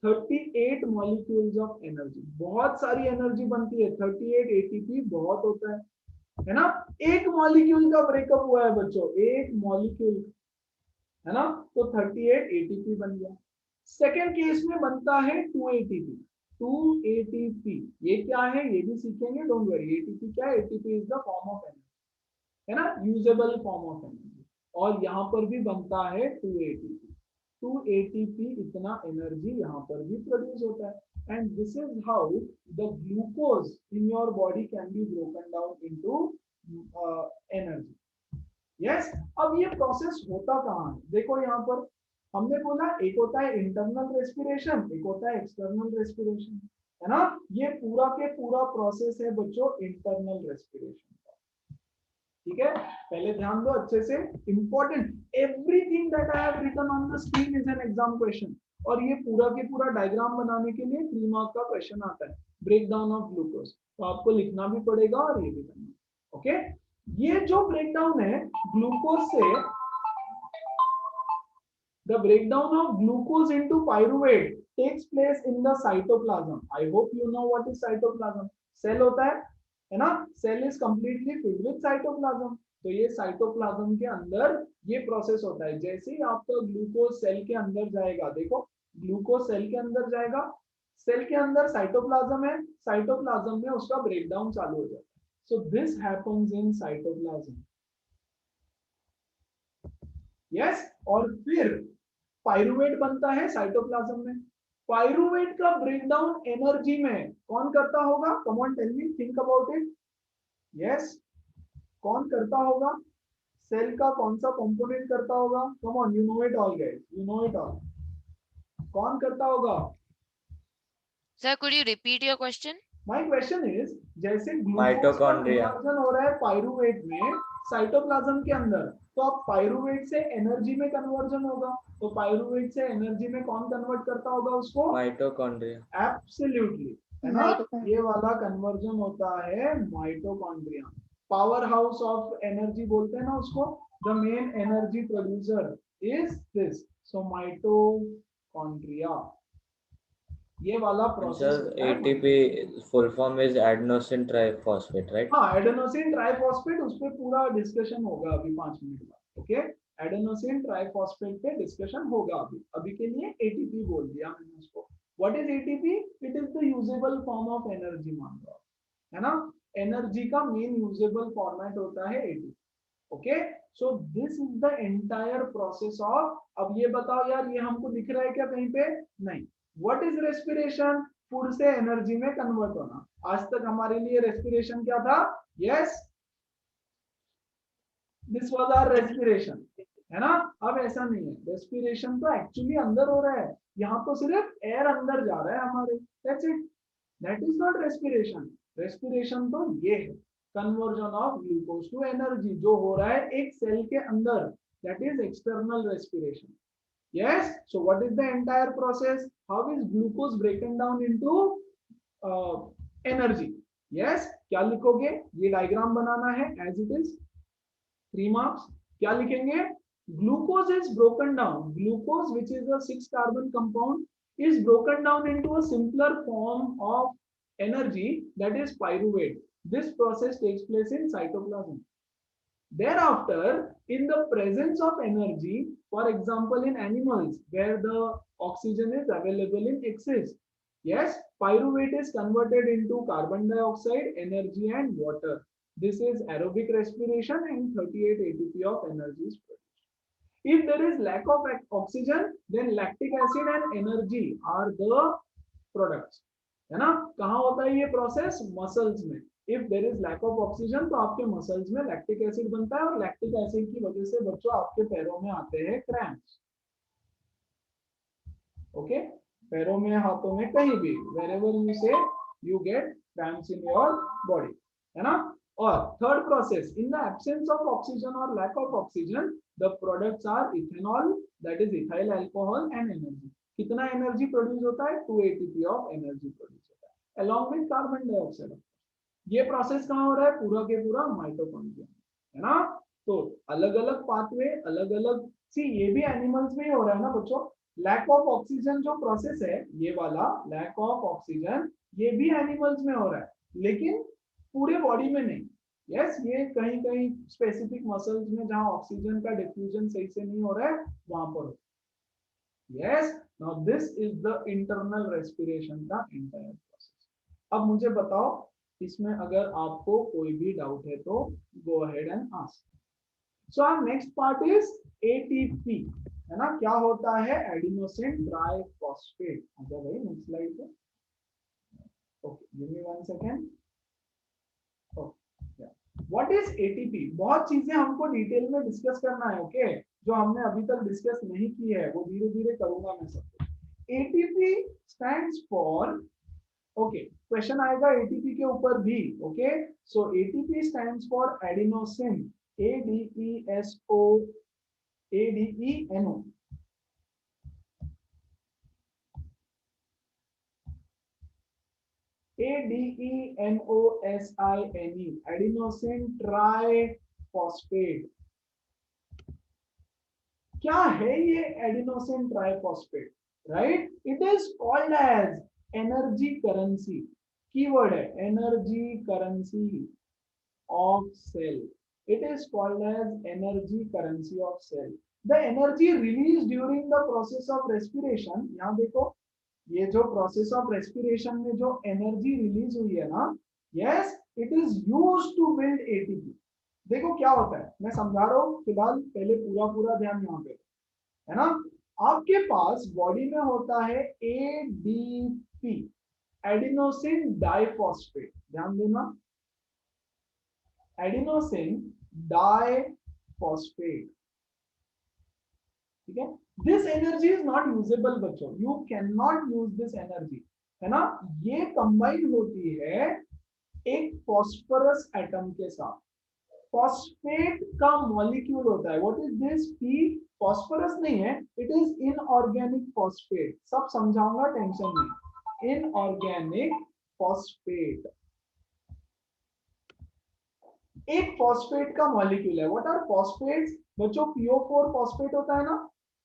38 मॉलिक्यूल्स ऑफ एनर्जी, बहुत सारी एनर्जी बनती है. 38 एटीपी बहुत होता है ना. एक मॉलिक्यूल का ब्रेकअप हुआ है बच्चों, एक मॉलिक्यूल, है ना, तो 38 एटीपी बन गया. सेकेंड केस में बनता है 2 एटीपी. 2 एटीपी ये क्या है ये भी सीखेंगे, डोंट वरी. एटीपी क्या है? ATP is the form of energy, है ना, यूजेबल फॉर्म ऑफ एनर्जी. और यहाँ पर भी बनता है 2 एटीपी. 2 एटीपी इतना एनर्जी यहाँ पर भी प्रोड्यूस होता है. And this is how the glucose in your body can be broken down into energy. Yes, अब ये प्रोसेस होता कहाँ है? देखो यहाँ पर हमने बोला एक होता है इंटरनल रेस्पिरेशन, एक होता है एक्सटर्नल रेस्पिरेशन, है ना. ये पूरा के पूरा प्रोसेस है बच्चों इंटरनल रेस्पिरेशन का. ठीक है, पहले ध्यान दो अच्छे से. Important, everything that I have written on the screen is an exam question. और ये पूरा के पूरा डायग्राम बनाने के लिए 3 मार्क का क्वेश्चन आता है, ब्रेक डाउन ऑफ ग्लूकोज. तो आपको लिखना भी पड़ेगा और ये भी करना. ओके, ये जो ब्रेकडाउन है ग्लूकोज से, the breakdown of glucose into pyruvate takes place in the cytoplasm. I hope you know what is cytoplasm. Cell होता है ना, cell is completely filled with cytoplasm. तो ये साइटोप्लाज्म के अंदर ये प्रोसेस होता है. जैसे ही आपका ग्लूकोज सेल के अंदर जाएगा, देखो ग्लूकोज सेल के अंदर जाएगा, सेल के अंदर साइटोप्लाज्म है, साइटोप्लाज्म में उसका ब्रेकडाउन चालू हो जाता है. So this happens in cytoplasm. Yes, और फिर पाइरुवेट बनता है साइटोप्लाज्म में. पायरुवेट का ब्रेकडाउन एनर्जी में कौन करता होगा? Come on tell me, think about it. Yes, कौन करता होगा? सेल का कौन सा कंपोनेंट करता होगा? Come on, you know it all guys, you know it all. कौन करता होगा? Sir, could you repeat your question? My question is, जैसे ग्लूकोज का Mitochondria. कन्वर्जन हो रहा है पायरुवेट में साइटोप्लाज्म के अंदर, तो अब पायरुवेट से एनर्जी में कन्वर्जन होगा, तो पायरुवेट से एनर्जी में कौन कन्वर्ट करता होगा उसको? Mitochondria. एब्सोल्युटली, है ना? ये वाला कन्वर्जन होता है mitochondria. Power house of energy बोलते हैं ना उसको। The main energy producer is this, so mitochondria. ये वाला प्रोसेस Sir, होता है। ATP full form is adenosine triphosphate, right? हाँ, एडेनोसिन ट्राइफॉस्फेट, उस पे पूरा डिस्कशन होगा अभी 5 मिनट बाद। ओके, एडेनोसिन ट्राइफॉस्फेट पे डिस्कशन होगा अभी। अभी के लिए एटीपी बोल दिया मैंने उसको। What is ATP? It is the usable form of energy, मान लो, है ना? एनर्जी का मेन यूजेबल फॉर्मेट होता है ATP. Okay, so this is the entire process of. अब ये बताओ यार, ये हमको दिख रहा है क्या कहीं पे? नहीं। What is respiration? फूड से एनर्जी में कन्वर्ट होना। आज तक हमारे लिए रेस्पिरेशन क्या था? Yes, this was our respiration, है ना? अब ऐसा नहीं है, रेस्पिरेशन तो एक्चुअली अंदर हो रहा है, यहाँ तो सिर्फ एयर अंदर जा रहा है हमारे, that's it. That is not respiration. Respiration तो ये है, conversion of glucose to energy जो हो रहा है एक सेल के अंदर, that is external respiration. Yes, so what is the entire process? How is glucose broken down into energy? Yes, क्या लिखोगे? ये डायग्राम बनाना है as it is, 3 marks। क्या लिखेंगे? Glucose is broken down. Glucose, which is a 6 carbon compound, is broken down into a simpler form of energy, that is pyruvate. This process takes place in cytoplasm. Thereafter, in the presence of energy, for example, in animals where the oxygen is available in excess, yes, pyruvate is converted into carbon dioxide, energy, and water. This is aerobic respiration, and 38 ATP of energy is produced. If there is lack of oxygen, then lactic acid and energy are the products, है ना? कहाँ होता है ये process? Muscles में। If there is lack of oxygen, तो आपके muscles में लैक्टिक एसिड बनता है, और लैक्टिक एसिड की वजह से बच्चों आपके पैरों में आते हैं क्रैम्प्स। ओके, पैरों में, हाथों में, कहीं भी, wherever you say, you get cramps in your body, है ना? और third process, in the absence of oxygen और lack of oxygen, the products are ethanol, that is ethyl alcohol, and energy. कितना एनर्जी प्रोड्यूस होता है? 2 ATP of energy produce होता है, along with carbon dioxide. ये प्रोसेस कहाँ हो रहा है? पूरा के पूरा माइटोकॉन्ड्रिया, है ना? तो अलग अलग पाथवे, अलग अलग, सी ये भी एनिमल्स में ही हो रहा है ना बच्चों। लैक ऑफ ऑक्सीजन जो प्रोसेस है, ये वाला लैक ऑफ ऑक्सीजन, ये भी एनिमल्स में हो रहा है, लेकिन पूरे बॉडी में नहीं। यस, ये कहीं कहीं स्पेसिफिक मसल्स में जहां ऑक्सीजन का डिफ्यूजन सही से नहीं हो रहा है, वहां पर। Yes, now this is the internal respiration का एंटायर प्रोसेस। अब मुझे बताओ, इसमें अगर आपको कोई भी डाउट है तो go ahead and ask. So our next part is ATP, है ना? क्या होता है? Adenosine triphosphate. अच्छा भाई, नेक्स्ट स्लाइड पे। Okay, give me 1 second. What is ATP? बहुत चीजें हमको डिटेल में डिस्कस करना है, ओके? जो हमने अभी तक डिस्कस नहीं की है वो धीरे धीरे करूंगा मैं सब कुछ। ATP stands for, okay, question आएगा एटीपी के ऊपर भी, okay? So ATP stands for adenosine, ADESO, ADENO। ADENOSINE, adenosine triphosphate. क्या है ये adenosine triphosphate? Right, it is called as energy currency. Keyword है energy currency of cell. It is called as energy currency of cell. The energy release during the process of respiration, यहां देखो, ये जो process of respiration में जो energy release हुई है ना, yes, it is used to build ATP. देखो क्या होता है, मैं समझा रहा हूं फिलहाल, पहले पूरा ध्यान यहाँ पे, है ना? आपके पास बॉडी में होता है एडीपी, एडिनोसिन डाइफॉस्फेट, ध्यान देना, एडिनोसिन डाइफॉस्फेट, ठीक है। This energy is not usable बच्चों, you can not use this energy, है ना। ये कंबाइन होती है एक फॉस्फोरस एटम के साथ। फॉस्फेट का मॉलिक्यूल होता है, what is this, P, phosphorus नहीं है, इट इज इनऑर्गेनिक फॉस्फेट, सब समझाऊंगा, टेंशन नहीं। इनऑर्गेनिक फॉस्फेट एक फॉस्फेट का मॉलिक्यूल है। व्हाट आर फॉस्फेट्स बच्चों, PO4 फॉस्फेट होता है ना,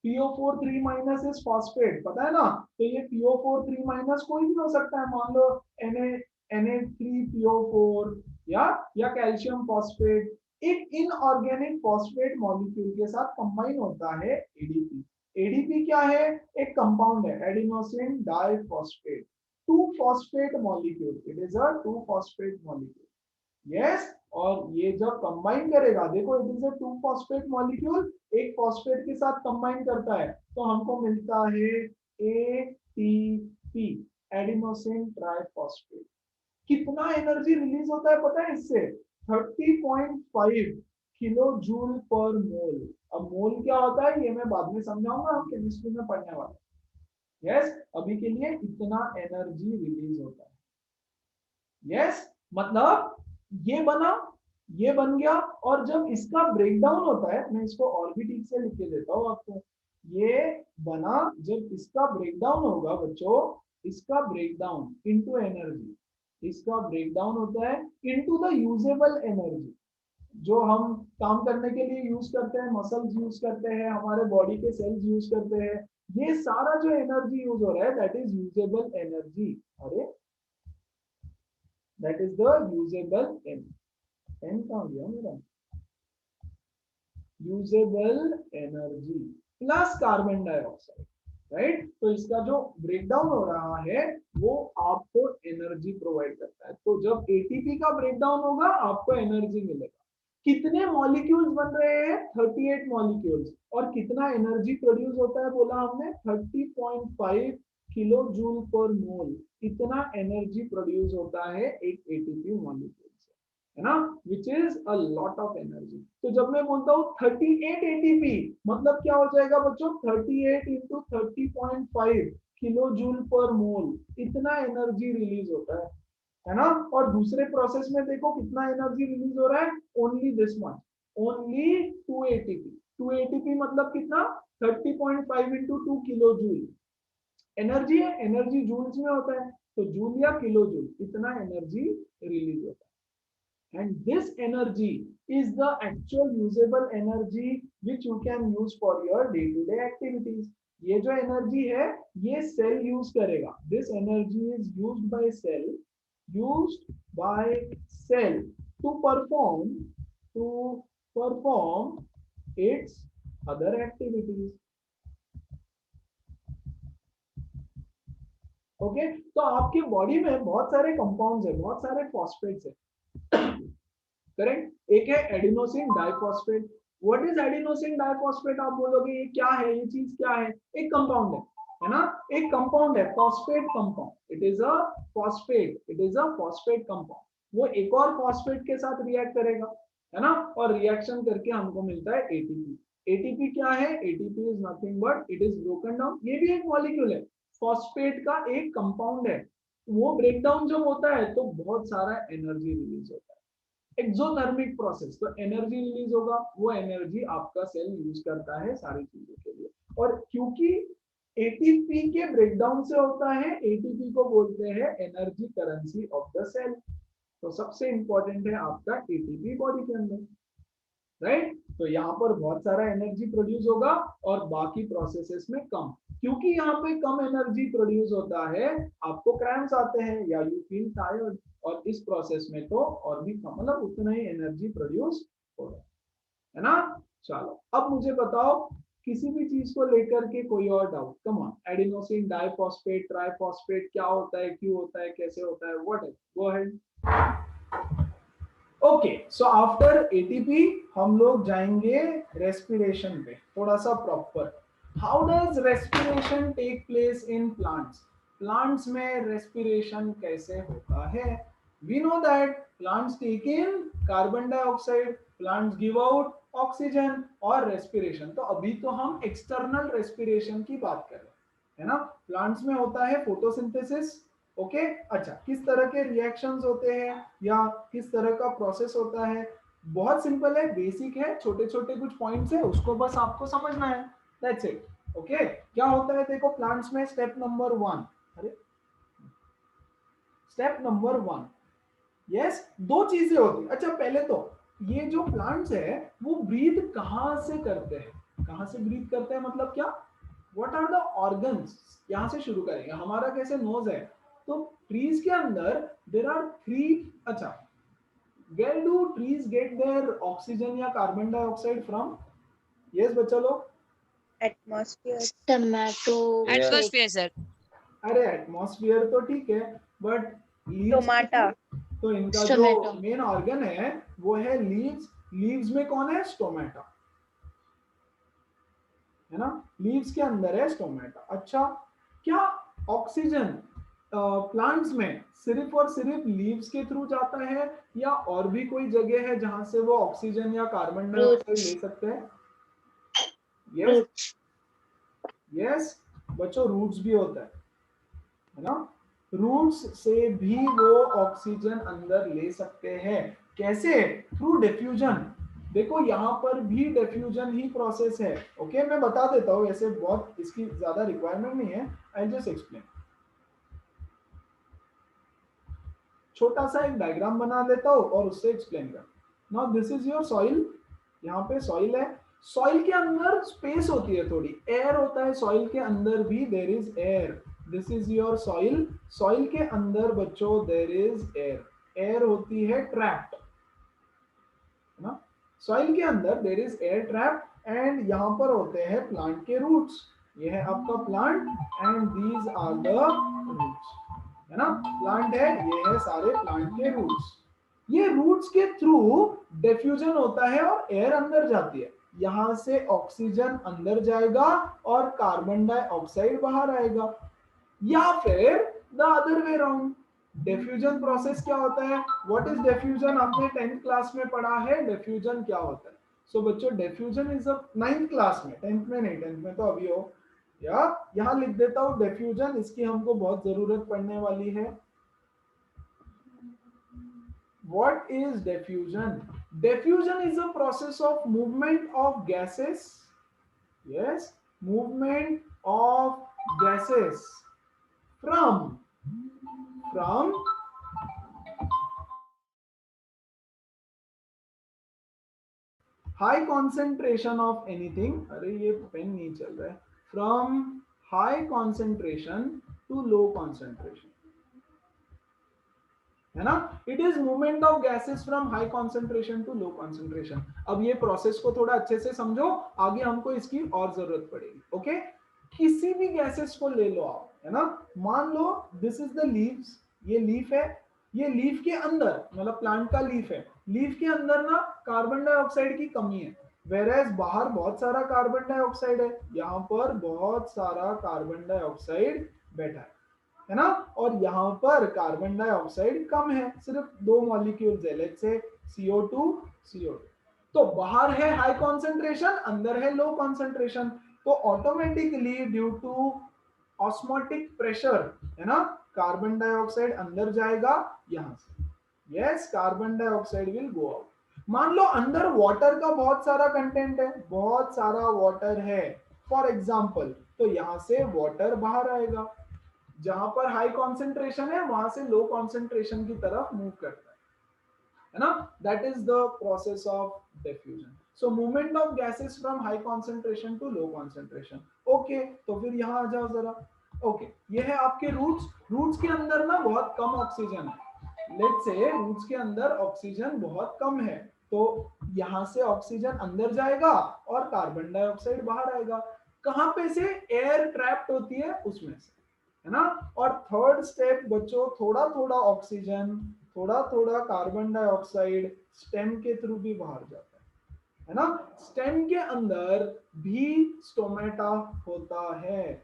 PO4 3 माइनस इज फॉस्फेट, पता है ना। तो ये PO4 3 माइनस कोई भी हो सकता है, मान लो Na3PO4 या कैल्शियम फॉस्फेट। एक इनऑर्गेनिक फॉस्फेट मॉलिक्यूल के साथ कंबाइन होता है एडीपी। एडीपी क्या है, एक कंपाउंड है, adenosine diphosphate, 2 phosphate molecule, it is a 2 phosphate molecule, yes. और ये जब कंबाइन करेगा, देखो it is a 2 phosphate molecule, एक फॉस्फेट के साथ कंबाइन करता है तो हमको मिलता है एटीपी, एडिनोसिन ट्राइफॉस्फेट। कितना एनर्जी रिलीज होता है पता है इससे, 30.5 किलो जूल पर मोल। अब मोल क्या होता है ये मैं बाद में समझाऊंगा, हम केमिस्ट्री में पढ़ने वाले। यस, अभी के लिए इतना एनर्जी रिलीज होता है। यस, मतलब ये बना, ये बन गया, और जब इसका ब्रेकडाउन होता है, मैं इसको और भी ठीक से लिख के देता हूँ आपको, ये बना, जब इसका ब्रेकडाउन होगा बच्चों, इसका ब्रेकडाउन इनटू एनर्जी, इसका ब्रेकडाउन होता है इनटू द यूजेबल एनर्जी, जो हम काम करने के लिए यूज करते हैं, मसल्स यूज करते हैं, हमारे बॉडी के सेल्स यूज करते हैं, ये सारा जो एनर्जी यूज हो रहा है दैट इज यूजेबल एनर्जी। अरे that is the usable energy, एन कहां गया मेरा, usable energy plus carbon dioxide, right. तो इसका जो ब्रेकडाउन हो रहा है वो आपको एनर्जी प्रोवाइड करता है। तो जब एटीपी का ब्रेकडाउन होगा आपको एनर्जी मिलेगा। कितने मॉलिक्यूल्स बन रहे हैं, 38 मॉलिक्यूल्स, और कितना एनर्जी प्रोड्यूस होता है बोला हमने, 30.5 किलो जूल पर मोल, इतना एनर्जी प्रोड्यूस होता है एक एटीपी मॉलिक्यूल से, है ना, which is a lot of energy. तो जब मैं बोलता हूँ 38 एटीपी, मतलब क्या हो जाएगा बच्चों, 38 इंटू 30.5 किलो जूल पर मोल, इतना एनर्जी रिलीज होता है ना। और दूसरे प्रोसेस में देखो कितना एनर्जी रिलीज हो रहा है, only this much, only 2 ATP. 2 ATP मतलब कितना, 30.5 इंटू 2 किलो जूल एनर्जी है, एनर्जी जूल्स में होता है, तो जूल या किलो जूल, इतना एनर्जी रिलीज होता है। And this energy is the actual usable energy which you can use for your day-to-day activities. ये जो एनर्जी है ये सेल यूज करेगा, this energy is used by cell, used by cell to perform its other activities. Okay, तो आपके body में बहुत सारे कंपाउंड्स है, बहुत सारे फॉस्फेट्स है, करेक्ट। एक है adenosine diphosphate. What is adenosine diphosphate, आप बोलोगे ये क्या है, ये चीज क्या है, एक कंपाउंड है ना, एक कंपाउंड है, phosphate compound, it is a phosphate, it is a phosphate compound. वो एक और फॉस्फेट के साथ रिएक्ट करेगा, है ना, और रिएक्शन करके हमको मिलता है एटीपी। एटीपी क्या है, ATP is nothing but it is broken down, ये भी एक मॉलिक्यूल है, फॉस्फेट का एक कंपाउंड है। वो ब्रेकडाउन जब होता है तो बहुत सारा एनर्जी रिलीज होता है, एक्सोथर्मिक प्रोसेस, तो एनर्जी रिलीज होगा, वो एनर्जी आपका सेल यूज करता है सारी चीजों के लिए। और क्योंकि एटीपी के ब्रेकडाउन से होता है, एटीपी को बोलते हैं energy currency of the cell. तो सबसे इंपॉर्टेंट है आपका एटीपी बॉडी के अंदर, राइट। तो यहाँ पर बहुत सारा एनर्जी प्रोड्यूस होगा और बाकी प्रोसेसेस में कम, क्योंकि यहाँ पे कम एनर्जी प्रोड्यूस होता है आपको क्रैम्प्स आते हैं या यू फील टायर्ड, और इस प्रोसेस में तो और भी कम, मतलब उतना ही एनर्जी प्रोड्यूस हो रहा है ना। चलो अब मुझे बताओ किसी भी चीज को लेकर के कोई और doubt, come on. Adenosine diphosphate triphosphate क्या होता है, क्यों होता है, कैसे होता है, व्हाट है, go ahead. Okay, so after ATP हम लोग जाएंगे रेस्पिरेशन पे, थोड़ा सा proper. How does respiration take place in plants? Plants में रेस्पिरेशन कैसे होता है? We know that plants take in carbon dioxide, plants give out oxygen और रेस्पिरेशन। तो अभी तो हम एक्सटर्नल रेस्पिरेशन की बात कर रहे हैं, है ना। प्लांट्स में होता है फोटोसिंथेसिस। ओके, अच्छा, किस तरह के रिएक्शंस होते हैं या किस तरह का प्रोसेस होता है? बहुत सिंपल है, बेसिक है, छोटे छोटे कुछ पॉइंट्स है, उसको बस आपको समझना है, दैट्स इट। ओके, क्या होता है देखो प्लांट्स में, स्टेप नंबर 1, अरे स्टेप नंबर 1, यस, दो चीजें होती है। अच्छा, पहले तो ये जो प्लांट्स है वो ब्रीथ कहां से करते हैं? कहां से ब्रीथ करते हैं मतलब क्या? What are the organs? यहां से शुरू करेंगे। हमारा कैसे नोज है, तो ट्रीज के अंदर देर आर 3, अच्छा, where do trees get their oxygen या कार्बन डाइऑक्साइड फ्रॉम? यस बच्चा लोग। एटमॉस्फेयर। Tomato Yeah. से Atmosphere, sir. अरे एटमॉस्फेयर तो ठीक है, बट लीव्स टोमाटा। तो इनका जो स्टोमेटो। मेन ऑर्गन है वो है लीव्स। लीव्स में कौन है? स्टोमेटा, है ना, लीव्स के अंदर है स्टोमेटा। अच्छा, क्या ऑक्सीजन प्लांट्स में सिर्फ और सिर्फ लीव्स के थ्रू जाता है या और भी कोई जगह है जहां से वो ऑक्सीजन या कार्बन डाइऑक्साइड ले सकते हैं? यस, यस बच्चों, रूट्स भी होता है ना। रूट्स से भी वो ऑक्सीजन अंदर ले सकते हैं। कैसे? Through diffusion. देखो यहाँ पर भी डिफ्यूजन ही प्रोसेस है। ओके, मैं बता देता हूँ, वैसे बहुत इसकी ज्यादा रिक्वायरमेंट नहीं है, आई जस्ट एक्सप्लेन। छोटा सा एक डायग्राम बना देता हूँ और उससे एक्सप्लेन कर। Now this is your soil, यहाँ पे सॉइल है। सॉइल के अंदर स्पेस होती है, थोड़ी एयर होता है सॉइल के अंदर भी, there is air. This is your soil. Soil के अंदर बच्चों देयर इज एयर, एयर होती है ट्रैप्ड, है ना। सॉइल के अंदर there is air trapped and यहाँ पर होते हैं प्लांट के रूट्स। ये है आपका plant and these are the roots, है ना। प्लांट है, ये है सारे प्लांट के रूट्स। ये रूट्स के थ्रू डिफ्यूजन होता है और एयर अंदर जाती है। यहां से ऑक्सीजन अंदर जाएगा और कार्बन डाइऑक्साइड बाहर आएगा, या फिर the other way round. Diffusion process क्या होता है? What is diffusion? आपने 10th क्लास में पढ़ा है डिफ्यूजन क्या होता है। सो बच्चों, diffusion is a 9th class में, 10th में नहीं, 10th में तो अभी हो, या यहां लिख देता हूं डिफ्यूजन, इसकी हमको बहुत जरूरत पड़ने वाली है। What is diffusion? Diffusion is a process of movement of gases. Yes, movement of gases from high concentration of anything. अरे ये पेन नहीं चल रहा है। From high concentration to low concentration, है ना। It is movement of gases from high concentration to low concentration. अब ये प्रोसेस को थोड़ा अच्छे से समझो, आगे हमको इसकी और जरूरत पड़ेगी। ओके, किसी भी गैसेस को ले लो आप, है ना। मान लो दिस इज द लीव्स, ये लीफ है, ये लीफ के अंदर मतलब प्लांट का लीफ है, लीफ के अंदर ना कार्बन डाइऑक्साइड की कमी है, वेरएज बाहर बहुत सारा कार्बन डाइऑक्साइड है, यहाँ पर बहुत सारा कार्बन डाइऑक्साइड बैठा है ना। और यहाँ पर कार्बन डाइऑक्साइड कम है, सिर्फ 2 मॉलिक्यूल्स है, लेट्स से CO2 CO2। तो बाहर है हाई कॉन्सेंट्रेशन, अंदर है लो कॉन्सेंट्रेशन, तो automatically due to osmotic pressure, है ना, कार्बन डाइऑक्साइड अंदर जाएगा यहां से। Yes, carbon dioxide will go out. मान लो अंदर वाटर का बहुत सारा कंटेंट है, बहुत सारा वाटर है फॉर एग्जांपल, तो यहां से वाटर बाहर आएगा, जहां पर हाई कॉन्सेंट्रेशन है वहां से लो कॉन्सेंट्रेशन की तरफ मूव करता है ना। That is the process of diffusion. So movement of gases from high concentration to low concentration. Okay, तो फिर यहां आ जाओ जरा। ओके, ये है आपके रूट्स। रूट्स के अंदर ना बहुत कम ऑक्सीजन है, लेट्स से रूट्स के अंदर ऑक्सीजन बहुत कम है, तो यहां से ऑक्सीजन अंदर जाएगा और कार्बन डाइऑक्साइड बाहर आएगा। कहां पे से? एयर ट्रैप्ड होती है उसमें से, है ना। और थर्ड स्टेप बच्चों, थोड़ा थोड़ा ऑक्सीजन, थोड़ा थोड़ा कार्बन डाइऑक्साइड स्टेम के थ्रू भी बाहर जाता है। है ना। स्टेम के अंदर भी स्टोमेटा होता है।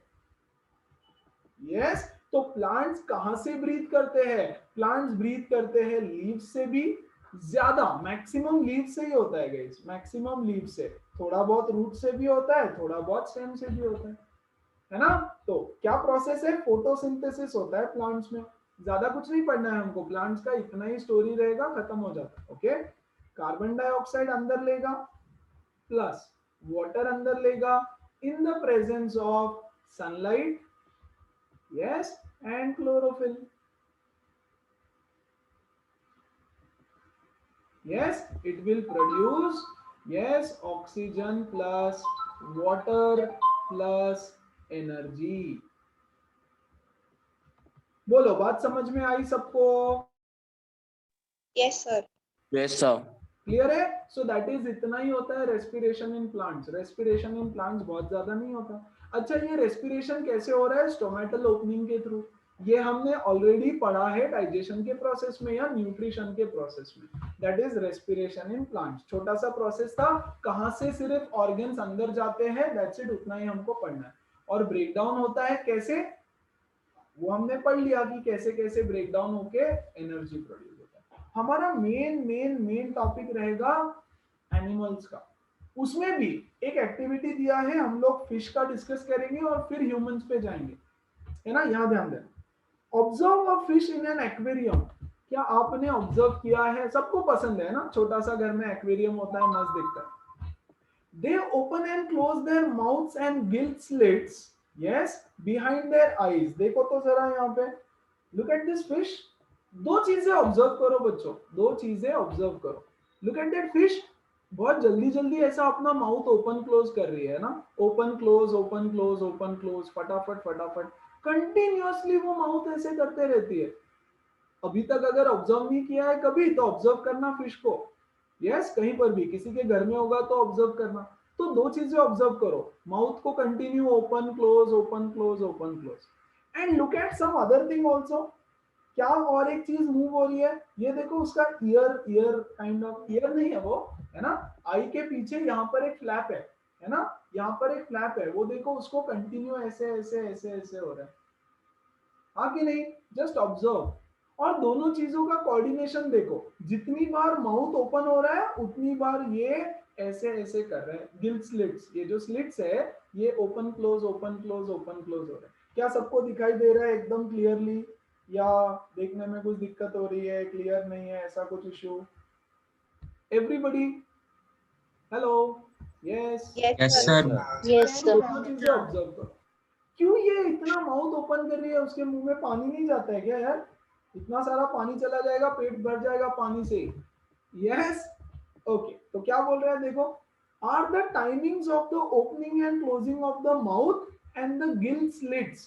यस, तो प्लांट्स कहां से ब्रीथ करते हैं? प्लांट्स ब्रीथ करते हैं लीव से भी ज्यादा, मैक्सिमम लीव से ही होता है गाइस, मैक्सिमम लीव से। थोड़ा बहुत रूट से भी होता है, थोड़ा बहुत स्टेम से भी होता है ना। तो क्या प्रोसेस है? फोटोसिंथेसिस होता है प्लांट्स में। ज्यादा कुछ नहीं पढ़ना है हमको, प्लांट्स का इतना ही स्टोरी रहेगा, खत्म हो जाता है। ओके, कार्बन डाइऑक्साइड अंदर लेगा प्लस वाटर अंदर लेगा इन the presence of sunlight, yes, and chlorophyll. Yes, it will produce, yes, oxygen plus water plus energy. बोलो, बात समझ में आई सबको? Yes, sir. Yes, sir. Clear है? सो दैट इज इतना ही होता है respiration in plants. Respiration in plants बहुत ज्यादा नहीं होता। अच्छा, ये रेस्पिरेशन कैसे हो रहा है? स्टोमेटल ओपनिंग के थ्रू। ये हमने ऑलरेडी पढ़ा है डाइजेशन के प्रोसेस में या न्यूट्रिशन के प्रोसेस में। That is respiration in plants. छोटा सा प्रोसेस था, कहां से सिर्फ ऑर्गन्स अंदर जाते हैं, दैट्स इट, उतना ही हमको पढ़ना है। और ब्रेकडाउन होता है कैसे, वो हमने पढ़ लिया कि कैसे कैसे ब्रेकडाउन होके एनर्जी प्रोड्यूस होता है। हमारा मेन मेन मेन टॉपिक रहेगा एनिमल्स का। उसमें भी एक एक्टिविटी दिया है, हम लोग फिश का डिस्कस करेंगे और फिर ह्यूमंस पे जाएंगे, है ना। यहाँ ध्यान देना, observe a fish in an aquarium. क्या आपने ऑब्जर्व किया है? सबको पसंद है ना, छोटा सा घर में एक्वेरियम होता है, मस्त दिखता है। They open and close their mouths and gill slits, yes, behind their eyes. देखो तो जरा यहाँ पे, look at this fish. दो चीजें ऑब्जर्व करो बच्चों, दो चीजें ऑब्जर्व करो। Look at that fish, बहुत जल्दी जल्दी ऐसा अपना माउथ ओपन क्लोज कर रही है ना, open close open close open close, फटाफट फटाफट, कंटिन्यूअसली वो माउथ ऐसे करते रहती है। अभी तक अगर ऑब्जर्व नहीं किया है कभी, तो ऑब्जर्व करना फिश को। यस, कहीं पर भी किसी के घर में होगा तो ऑब्जर्व करना। तो दो चीजें ऑब्जर्व करो, माउथ को continue open close open close open close. And look at some other thing also. क्या और एक चीज मूव हो रही है? ये देखो, उसका year, year kind of, year नहीं है वो, है ना, आई के पीछे यहाँ पर एक फ्लैप है ना, यहाँ पर एक फ्लैप है, वो देखो, उसको कंटिन्यू ऐसे ऐसे ऐसे ऐसे हो रहा है, हाँ कि नहीं? Just observe. और दोनों चीजों का कोऑर्डिनेशन देखो, जितनी बार माउथ ओपन हो रहा है उतनी बार ये ऐसे ऐसे कर रहा है। गिल स्लिट्स, ये जो स्लिट्स है ये open close open close open close हो रहा है। क्या सबको दिखाई दे रहा है एकदम क्लियरली, या देखने में कुछ दिक्कत हो रही है, क्लियर नहीं है, ऐसा कुछ issue? Everybody, hello, yes, Yes, sir. Yes, sir. दोनों चीजें ऑब्जर्व करो। क्यों ये इतना माउथ ओपन कर रही है? उसके मुंह में पानी नहीं जाता है क्या यार? इतना सारा पानी चला जाएगा, पेट भर जाएगा पानी से। यस, ओके, तो क्या बोल रहा है देखो, are the timings of the opening and closing of the mouth and the gill slits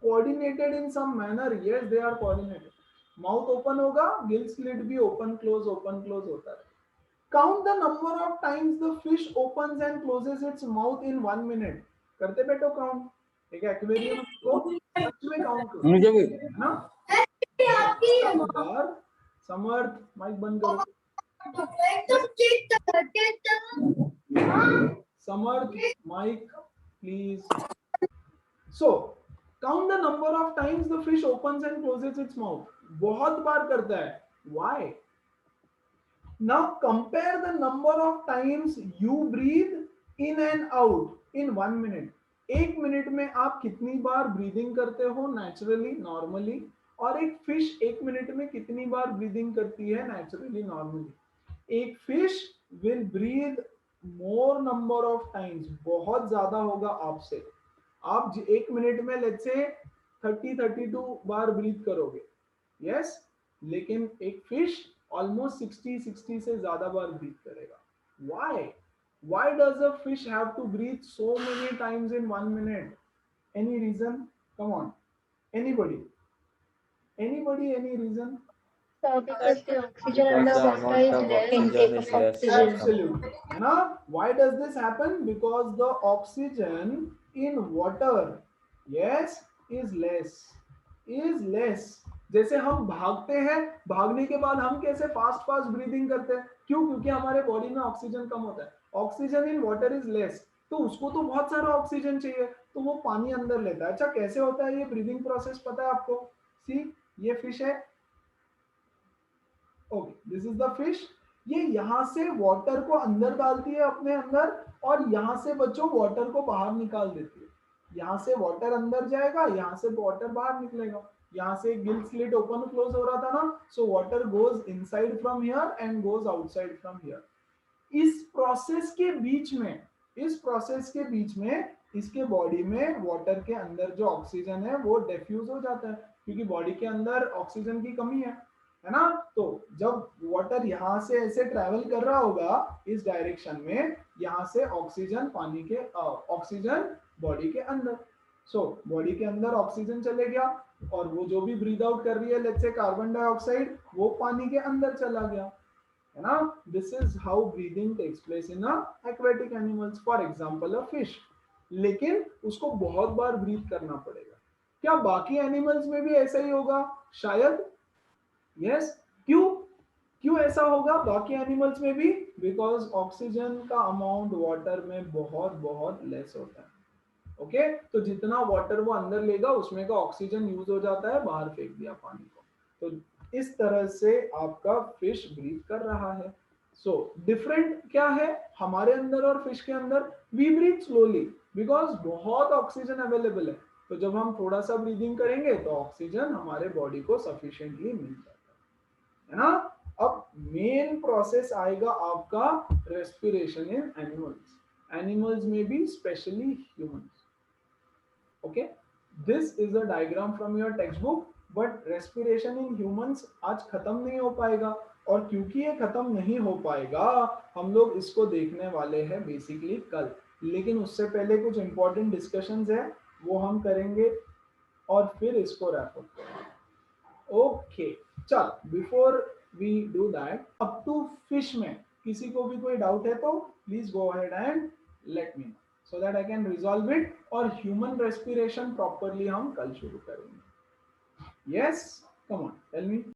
coordinated in some manner? Yes, they are coordinated. Mouth open होगा, गिल स्लिट भी ओपन क्लोज होता है। Count the number of times the fish opens and closes its mouth in 1 minute. करते बैठो count, ठीक है, aquarium को सच में काउंट करो, है ना। और समर्थ, माइक बंद करो। Samarth, mic please. So count the number of times the fish opens and closes its mouth. बहुत बार करता है, why? Now compare the number of times you breathe in and out in 1 minute. 1 minute में आप कितनी बार breathing करते हो naturally normally, और एक फिश 1 मिनट में कितनी बार ब्रीदिंग करती है नेचुरली नॉर्मली? एक fish will breathe more number of times, बहुत ज्यादा होगा आपसे। आप 1 मिनट में लेट्स से 32 बार ब्रीथ करोगे, यस, लेकिन एक फिश almost 60 से ज्यादा बार ब्रीथ करेगा। Why does a fish have to breathe so many times in 1 minute? Any reason? Come on, anybody, any reason? Because the oxygen in the water is less intake of oxygen. Absolutely. Now, why does this happen? Because the oxygen in water, yes, is less. जैसे हम भागते हैं, भागने के बाद हम कैसे fast breathing करते हैं? क्यों? क्योंकि हमारे बॉडी में ऑक्सीजन कम होता है। Oxygen in water is less, तो उसको तो बहुत सारा ऑक्सीजन चाहिए, तो वो पानी अंदर लेता है। अच्छा कैसे होता है ये ब्रीदिंग प्रोसेस पता है आपको? सी ये फिश है, okay this is the fish. ये यहाँ से वाटर को अंदर डालती है अपने अंदर, और यहाँ से बच्चों वाटर को बाहर निकाल देती है। यहाँ से वाटर अंदर जाएगा, यहाँ से वाटर बाहर निकलेगा। यहाँ से गिल स्लिट ओपन क्लोज हो रहा था ना, so water goes inside from here and goes outside from here. इस प्रोसेस के बीच में, इस प्रोसेस के बीच में इसके बॉडी में वाटर के अंदर जो ऑक्सीजन है वो डिफ्यूज हो जाता है, क्योंकि बॉडी के अंदर ऑक्सीजन की कमी है ना। तो जब वाटर यहाँ से ऐसे ट्रेवल कर रहा होगा इस डायरेक्शन में, यहाँ से ऑक्सीजन पानी के ऑक्सीजन बॉडी के अंदर, सो बॉडी के अंदर ऑक्सीजन चले गया, और वो जो भी ब्रीद आउट कर रही है लेट्स से कार्बन डाइऑक्साइड, वो पानी के अंदर चला गया, है ना। This is how breathing takes place in aquatic animals, for example a fish. लेकिन उसको बहुत बार ब्रीथ करना पड़ेगा। क्या बाकी एनिमल्स में भी ऐसा ही होगा? शायद यस। क्यों क्यों ऐसा होगा बाकी एनिमल्स में भी? बिकॉज ऑक्सीजन का अमाउंट वाटर में बहुत बहुत लेस होता है। ओके तो जितना वाटर वो अंदर लेगा उसमें का ऑक्सीजन यूज हो जाता है, बाहर फेंक दिया पानी को। तो इस तरह से आपका फिश ब्रीथ कर रहा है। सो डिफरेंट क्या है हमारे अंदर और फिश के अंदर? वी ब्रीथ स्लोली बिकॉज बहुत ऑक्सीजन अवेलेबल है। तो जब हम थोड़ा सा ब्रीदिंग करेंगे तो ऑक्सीजन हमारे बॉडी को सफिशिएंटली मिल जाता है ना। अब मेन प्रोसेस आएगा आपका रेस्पिरेशन इन एनिमल्स, एनिमल्स में भी specially humans. Okay, this is a diagram from your textbook, but respiration in humans आज खत्म नहीं हो पाएगा, और क्योंकि ये खत्म नहीं हो पाएगा हम लोग इसको देखने वाले हैं बेसिकली कल। लेकिन उससे पहले कुछ इंपॉर्टेंट डिस्कशंस है वो हम करेंगे और फिर इसको रैप अप करेंगे। ओके चल before we do that, up to fish में किसी को भी कोई डाउट है तो please go ahead and let me know so that I can resolve it, और human respiration properly हम कल शुरू करेंगे। Yes, come on, tell me.